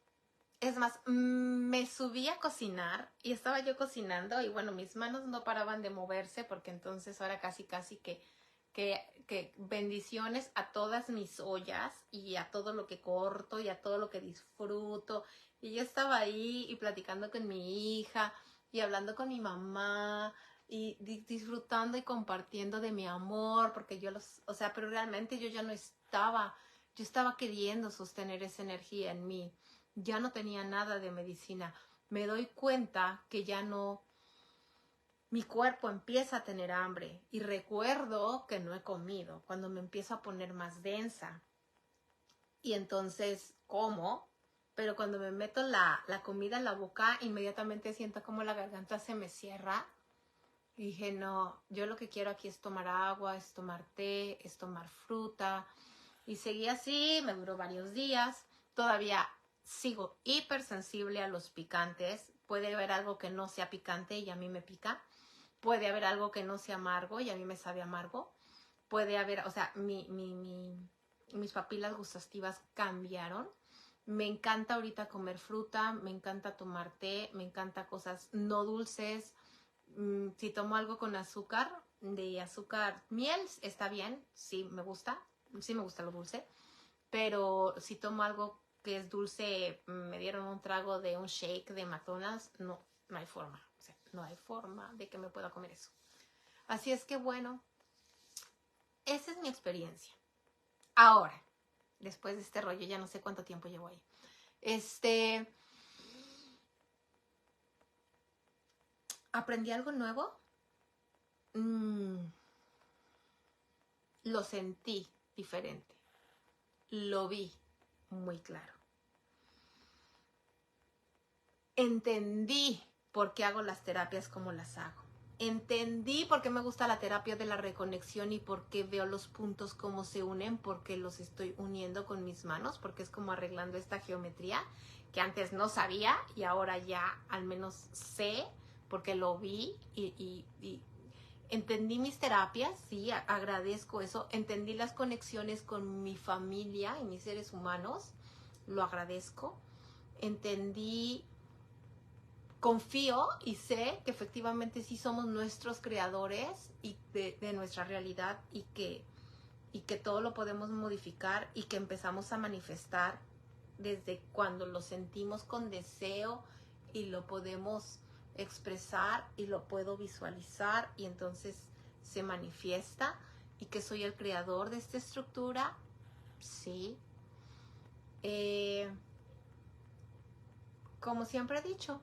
Es más, me subí a cocinar y estaba yo cocinando y bueno, mis manos no paraban de moverse porque entonces ahora casi que bendiciones a todas mis ollas y a todo lo que corto y a todo lo que disfruto. Y yo estaba ahí y platicando con mi hija y hablando con mi mamá y disfrutando y compartiendo de mi amor, porque pero realmente yo ya no estaba, yo estaba queriendo sostener esa energía en mí. Ya no tenía nada de medicina. Me doy cuenta que ya no mi cuerpo empieza a tener hambre y recuerdo que no he comido, cuando me empiezo a poner más densa. Y entonces como, pero cuando me meto la comida en la boca, inmediatamente siento como la garganta se me cierra. Y dije, no, yo lo que quiero aquí es tomar agua, es tomar té, es tomar fruta. Y seguí así, me duró varios días. Todavía sigo hipersensible a los picantes. Puede haber algo que no sea picante y a mí me pica. Puede haber algo que no sea amargo y a mí me sabe amargo. Puede haber, o sea, mis papilas gustativas cambiaron. Me encanta ahorita comer fruta, me encanta tomar té, me encanta cosas no dulces. Si tomo algo con azúcar, de azúcar miel, está bien, sí me gusta lo dulce, pero si tomo algo que es dulce, me dieron un trago de un shake de McDonald's, no hay forma, o sea, no hay forma de que me pueda comer eso. Así es que bueno, esa es mi experiencia. Ahora, después de este rollo, ya no sé cuánto tiempo llevo ahí. ¿Aprendí algo nuevo? Lo sentí diferente. Lo vi muy claro. Entendí por qué hago las terapias como las hago. Entendí por qué me gusta la terapia de la reconexión y por qué veo los puntos cómo se unen, porque los estoy uniendo con mis manos, porque es como arreglando esta geometría que antes no sabía y ahora ya al menos sé porque lo vi y entendí mis terapias, sí, agradezco eso. Entendí las conexiones con mi familia y mis seres humanos, lo agradezco. Entendí, confío y sé que efectivamente sí somos nuestros creadores y de nuestra realidad y que todo lo podemos modificar y que empezamos a manifestar desde cuando lo sentimos con deseo y lo podemos expresar y lo puedo visualizar y entonces se manifiesta y que soy el creador de esta estructura, sí. Como siempre he dicho,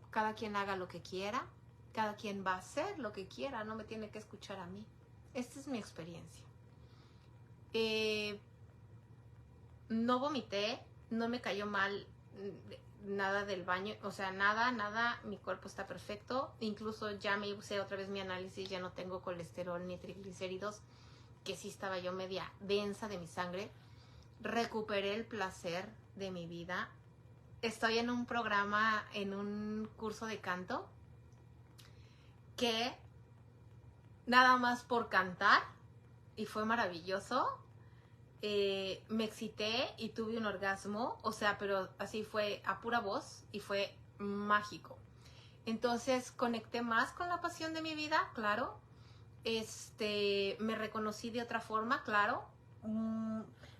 cada quien haga lo que quiera, cada quien va a hacer lo que quiera, no me tiene que escuchar a mí. Esta es mi experiencia. No vomité, no me cayó mal nada del baño, o sea, nada, mi cuerpo está perfecto. Incluso ya me hice otra vez mi análisis, ya no tengo colesterol ni triglicéridos, que sí estaba yo media densa de mi sangre. Recuperé el placer de mi vida. Estoy en un programa, en un curso de canto, que nada más por cantar, y fue maravilloso, me excité y tuve un orgasmo, o sea, pero así fue a pura voz y fue mágico. Entonces conecté más con la pasión de mi vida, claro. Me reconocí de otra forma, claro.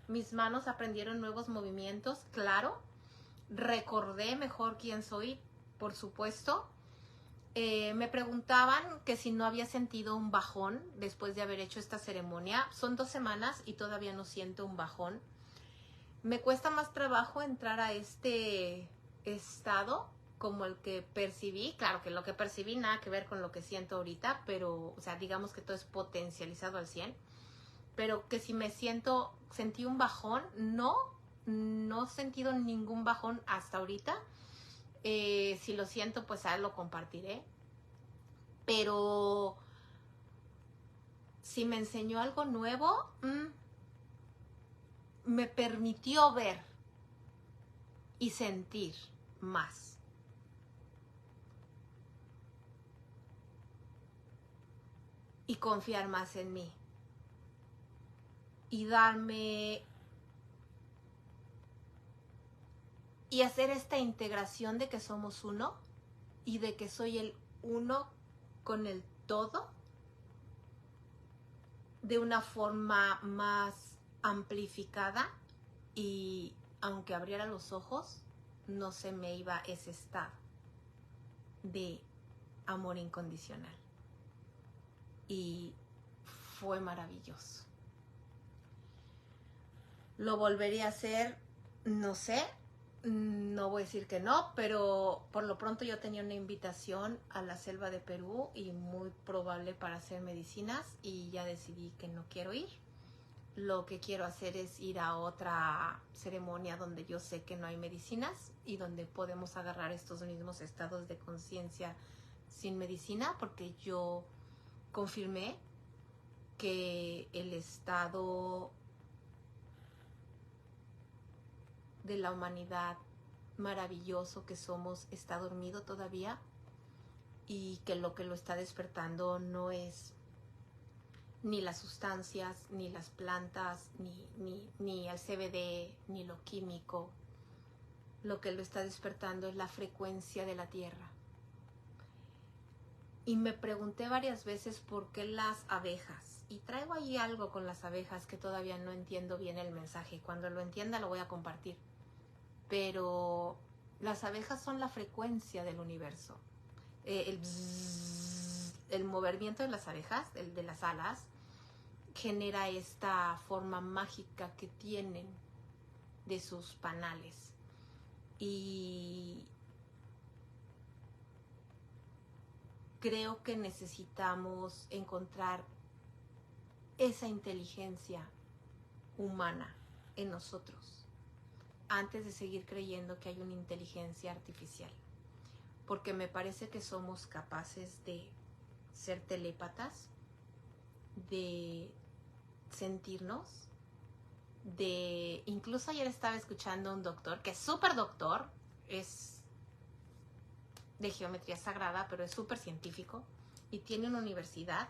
Mis manos aprendieron nuevos movimientos, claro. Recordé mejor quién soy, por supuesto. Me preguntaban que si no había sentido un bajón después de haber hecho esta ceremonia. Son 2 semanas y todavía no siento un bajón. Me cuesta más trabajo entrar a este estado como el que percibí. Claro que lo que percibí nada que ver con lo que siento ahorita, pero, o sea, digamos que todo es potencializado al 100. Pero que si sentí un bajón, no he sentido ningún bajón hasta ahorita. Si lo siento, pues lo compartiré. Pero si me enseñó algo nuevo, me permitió ver y sentir más. Y confiar más en mí. Y darme y hacer esta integración de que somos uno y de que soy el uno con el todo de una forma más amplificada, y aunque abriera los ojos no se me iba ese estado de amor incondicional, y fue maravilloso. Lo volvería a hacer, no sé, No voy a decir que no, pero por lo pronto yo tenía una invitación a la selva de Perú y muy probable para hacer medicinas y ya decidí que no quiero ir. Lo que quiero hacer es ir a otra ceremonia donde yo sé que no hay medicinas y donde podemos agarrar estos mismos estados de conciencia sin medicina, porque yo confirmé que el estado de la humanidad maravilloso que somos está dormido todavía y que lo está despertando no es ni las sustancias, ni las plantas, ni el CBD, ni lo químico. Lo que lo está despertando es la frecuencia de la tierra. Y me pregunté varias veces por qué las abejas. Y traigo ahí algo con las abejas que todavía no entiendo bien el mensaje. Cuando lo entienda lo voy a compartir. Pero las abejas son la frecuencia del universo. El movimiento de las abejas, el de las alas, genera esta forma mágica que tienen de sus panales. Y creo que necesitamos encontrar esa inteligencia humana en nosotros antes de seguir creyendo que hay una inteligencia artificial, porque me parece que somos capaces de ser telépatas, de sentirnos, incluso ayer estaba escuchando a un doctor que es súper doctor, es de geometría sagrada, pero es súper científico y tiene una universidad.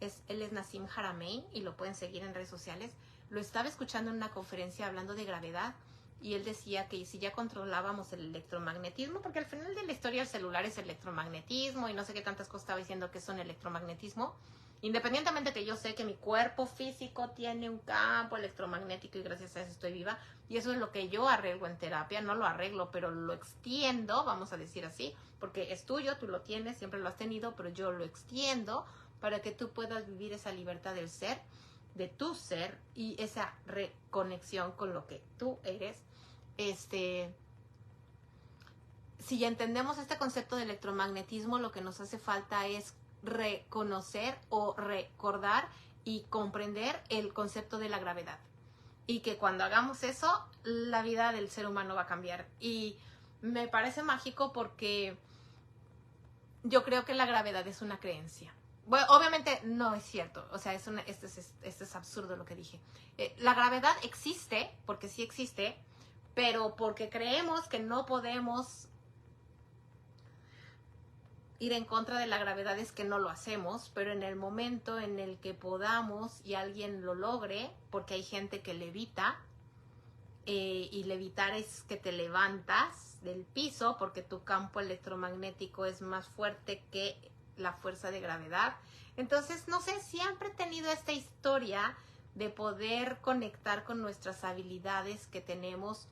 Él es Nassim Haramein y lo pueden seguir en redes sociales. Lo estaba escuchando en una conferencia hablando de gravedad y él decía que si ya controlábamos el electromagnetismo, porque al final de la historia el celular es electromagnetismo y no sé qué tantas cosas estaba diciendo que son electromagnetismo, independientemente que yo sé que mi cuerpo físico tiene un campo electromagnético y gracias a eso estoy viva, y eso es lo que yo arreglo en terapia, no lo arreglo, pero lo extiendo, vamos a decir así, porque es tuyo, tú lo tienes, siempre lo has tenido, pero yo lo extiendo para que tú puedas vivir esa libertad del ser, de tu ser, y esa reconexión con lo que tú eres. Si ya entendemos este concepto de electromagnetismo, lo que nos hace falta es reconocer o recordar y comprender el concepto de la gravedad. Y que cuando hagamos eso, la vida del ser humano va a cambiar. Y me parece mágico porque yo creo que la gravedad es una creencia. Bueno, obviamente no es cierto, o sea, esto es absurdo lo que dije. La gravedad existe, porque sí existe, pero porque creemos que no podemos ir en contra de la gravedad es que no lo hacemos, pero en el momento en el que podamos y alguien lo logre, porque hay gente que levita, y levitar es que te levantas del piso porque tu campo electromagnético es más fuerte que la fuerza de gravedad. Entonces, no sé, siempre he tenido esta historia de poder conectar con nuestras habilidades que tenemos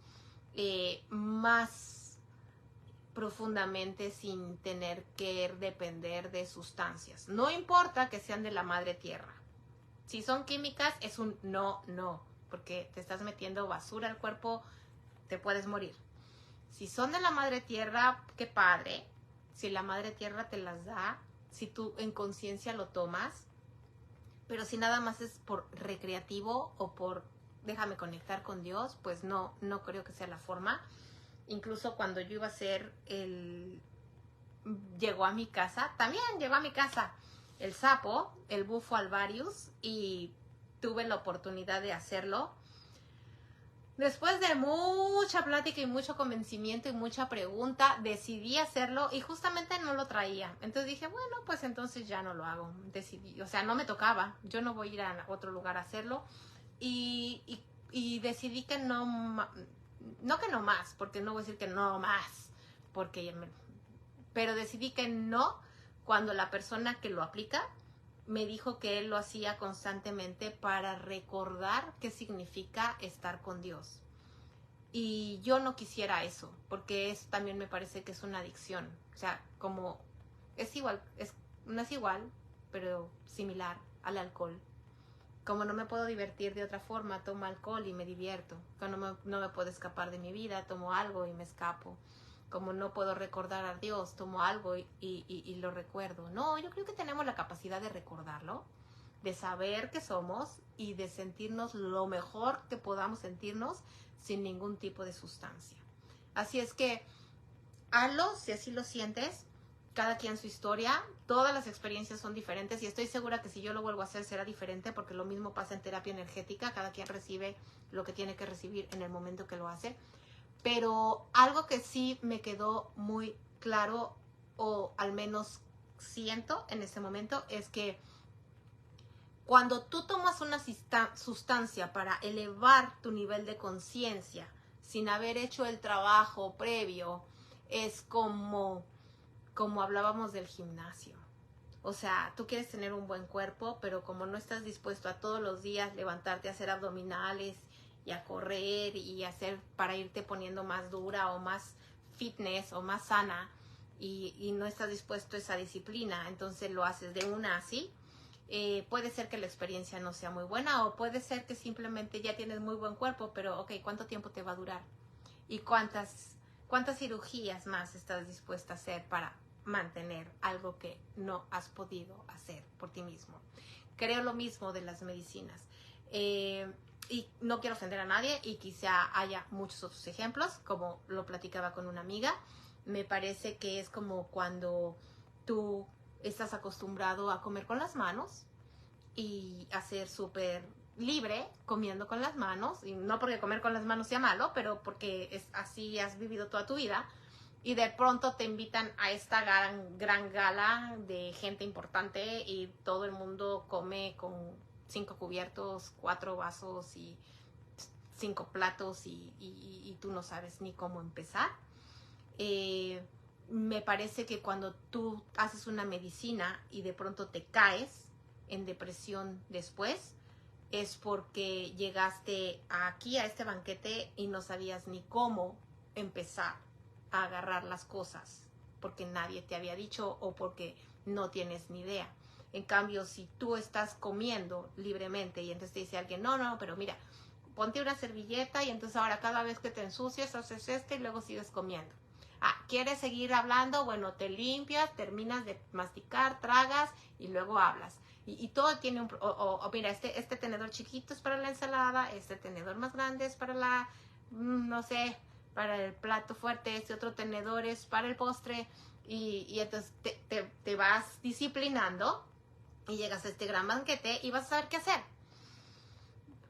más profundamente sin tener que depender de sustancias. No importa que sean de la madre tierra. Si son químicas, es un no, porque te estás metiendo basura al cuerpo, te puedes morir. Si son de la madre tierra, qué padre. Si la madre tierra te las da, si tú en conciencia lo tomas, pero si nada más es por recreativo o por déjame conectar con Dios, pues no creo que sea la forma. Incluso cuando yo iba a hacer llegó a mi casa el sapo, el bufo alvarius, y tuve la oportunidad de hacerlo. Después de mucha plática y mucho convencimiento y mucha pregunta, decidí hacerlo y justamente no lo traía. Entonces dije, bueno, pues entonces ya no lo hago. Decidí, o sea, no me tocaba. Yo no voy a ir a otro lugar a hacerlo. Y decidí que no que no más, porque no voy a decir que no más, pero decidí que no cuando la persona que lo aplica me dijo que él lo hacía constantemente para recordar qué significa estar con Dios. Y yo no quisiera eso, porque eso también me parece que es una adicción. O sea, como es igual, no es igual, pero similar al alcohol. Como no me puedo divertir de otra forma, tomo alcohol y me divierto. Cuando no me puedo escapar de mi vida, tomo algo y me escapo. Como no puedo recordar a Dios, tomo algo y lo recuerdo. No, yo creo que tenemos la capacidad de recordarlo, de saber que somos y de sentirnos lo mejor que podamos sentirnos sin ningún tipo de sustancia. Así es que hazlo si así lo sientes. Cada quien su historia, todas las experiencias son diferentes y estoy segura que si yo lo vuelvo a hacer será diferente, porque lo mismo pasa en terapia energética, cada quien recibe lo que tiene que recibir en el momento que lo hace. Pero algo que sí me quedó muy claro, o al menos siento en este momento, es que cuando tú tomas una sustancia para elevar tu nivel de conciencia sin haber hecho el trabajo previo, es como hablábamos del gimnasio. O sea, tú quieres tener un buen cuerpo, pero como no estás dispuesto a todos los días levantarte a hacer abdominales y a correr y hacer para irte poniendo más dura o más fitness o más sana, y no estás dispuesto a esa disciplina, entonces lo haces de una así, puede ser que la experiencia no sea muy buena, o puede ser que simplemente ya tienes muy buen cuerpo, pero ok, ¿cuánto tiempo te va a durar? ¿Y cuántas cirugías más estás dispuesta a hacer para mantener algo que no has podido hacer por ti mismo? Creo lo mismo de las medicinas. Y no quiero ofender a nadie, y quizá haya muchos otros ejemplos, como lo platicaba con una amiga. Me parece que es como cuando tú estás acostumbrado a comer con las manos y a ser súper libre comiendo con las manos, y no porque comer con las manos sea malo, pero porque es así has vivido toda tu vida, y de pronto te invitan a esta gran gala de gente importante y todo el mundo come con 5 cubiertos, 4 vasos y 5 platos y tú no sabes ni cómo empezar. Me parece que cuando tú haces una medicina y de pronto te caes en depresión después, es porque llegaste aquí a este banquete y no sabías ni cómo empezar a agarrar las cosas, porque nadie te había dicho o porque no tienes ni idea. En cambio, si tú estás comiendo libremente y entonces te dice alguien, no, pero mira, ponte una servilleta y entonces ahora cada vez que te ensucias haces y luego sigues comiendo. ¿Quieres seguir hablando? Bueno, te limpias, terminas de masticar, tragas y luego hablas. Y todo tiene un... mira, este tenedor chiquito es para la ensalada, este tenedor más grande es para la... no sé, para el plato fuerte, este otro tenedor es para el postre. Y entonces te vas disciplinando y llegas a este gran banquete y vas a saber qué hacer.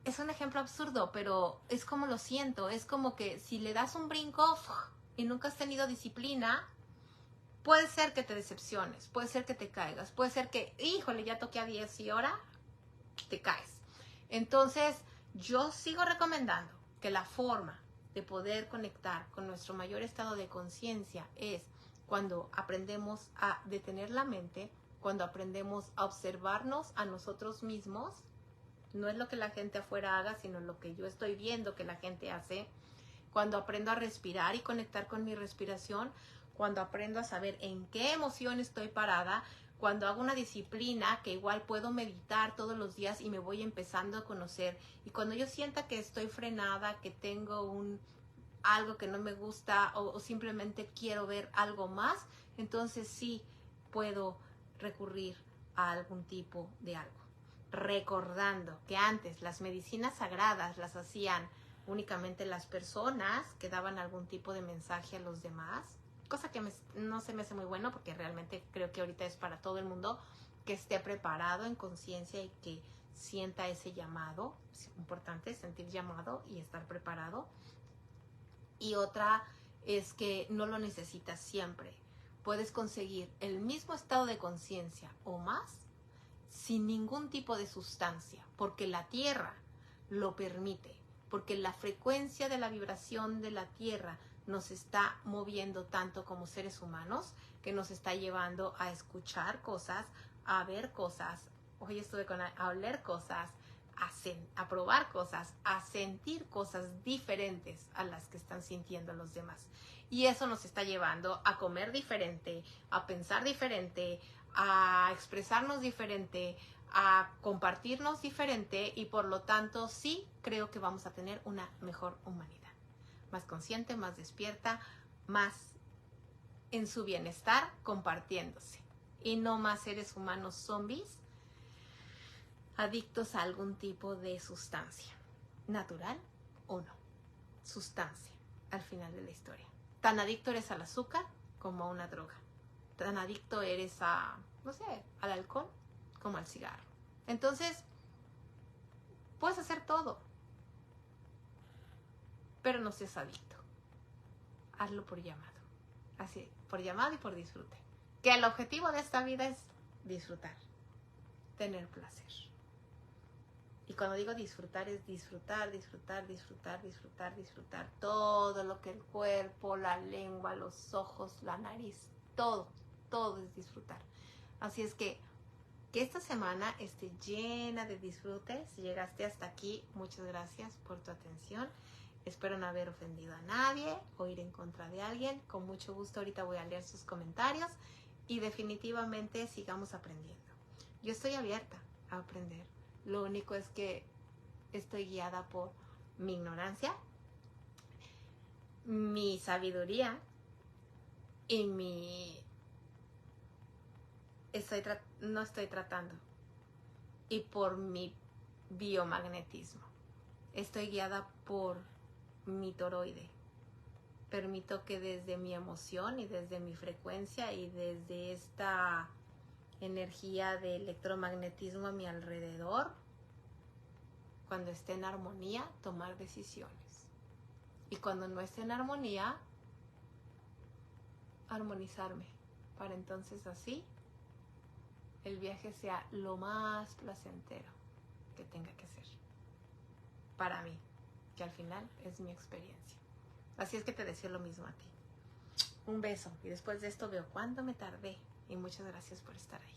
Es un ejemplo absurdo, pero es como lo siento. Es como que si le das un brinco y nunca has tenido disciplina, puede ser que te decepciones, puede ser que te caigas, puede ser que, híjole, ya toqué a 10 y ahora te caes. Entonces, yo sigo recomendando que la forma de poder conectar con nuestro mayor estado de conciencia es cuando aprendemos a detener la mente, cuando aprendemos a observarnos a nosotros mismos. No es lo que la gente afuera haga, sino lo que yo estoy viendo que la gente hace. Cuando aprendo a respirar y conectar con mi respiración, cuando aprendo a saber en qué emoción estoy parada, cuando hago una disciplina que igual puedo meditar todos los días y me voy empezando a conocer, y cuando yo sienta que estoy frenada, que tengo algo que no me gusta o simplemente quiero ver algo más, entonces sí puedo recurrir a algún tipo de algo. Recordando que antes las medicinas sagradas las hacían únicamente las personas que daban algún tipo de mensaje a los demás, cosa que no se me hace muy bueno, porque realmente creo que ahorita es para todo el mundo que esté preparado en conciencia y que sienta ese llamado. Es importante sentir llamado y estar preparado. Y otra es que no lo necesitas siempre. Puedes conseguir el mismo estado de conciencia o más sin ningún tipo de sustancia, porque la tierra lo permite, porque la frecuencia de la vibración de la tierra nos está moviendo tanto como seres humanos, que nos está llevando a escuchar cosas, a ver cosas, hoy estuve a oler cosas, a probar cosas, a sentir cosas diferentes a las que están sintiendo los demás. Y eso nos está llevando a comer diferente, a pensar diferente, a expresarnos diferente, a compartirnos diferente y por lo tanto sí creo que vamos a tener una mejor humanidad, más consciente, más despierta, más en su bienestar, compartiéndose y no más seres humanos zombies adictos a algún tipo de sustancia, natural o no, sustancia al final de la historia. Tan adicto eres al azúcar como a una droga. Tan adicto eres a, no sé, al alcohol como al cigarro. Entonces, puedes hacer todo, pero no seas adicto. Hazlo por llamado. Así, por llamado y por disfrute. Que el objetivo de esta vida es disfrutar, tener placer. Y cuando digo disfrutar es disfrutar, disfrutar, disfrutar, disfrutar, disfrutar. Todo lo que el cuerpo, la lengua, los ojos, la nariz, todo es disfrutar. Así es que esta semana esté llena de disfrutes. Si llegaste hasta aquí, muchas gracias por tu atención. Espero no haber ofendido a nadie o ir en contra de alguien. Con mucho gusto ahorita voy a leer sus comentarios y definitivamente sigamos aprendiendo. Yo estoy abierta a aprender. Lo único es que estoy guiada por mi ignorancia, mi sabiduría y no estoy tratando. Y por mi biomagnetismo. Estoy guiada por mi toroide. Permito que desde mi emoción y desde mi frecuencia y desde esta energía de electromagnetismo a mi alrededor, cuando esté en armonía, tomar decisiones. Y cuando no esté en armonía, armonizarme. Para entonces así, el viaje sea lo más placentero que tenga que ser. Para mí, que al final es mi experiencia. Así es que te deseo lo mismo a ti. Un beso. Y después de esto veo cuánto me tardé. Y muchas gracias por estar ahí.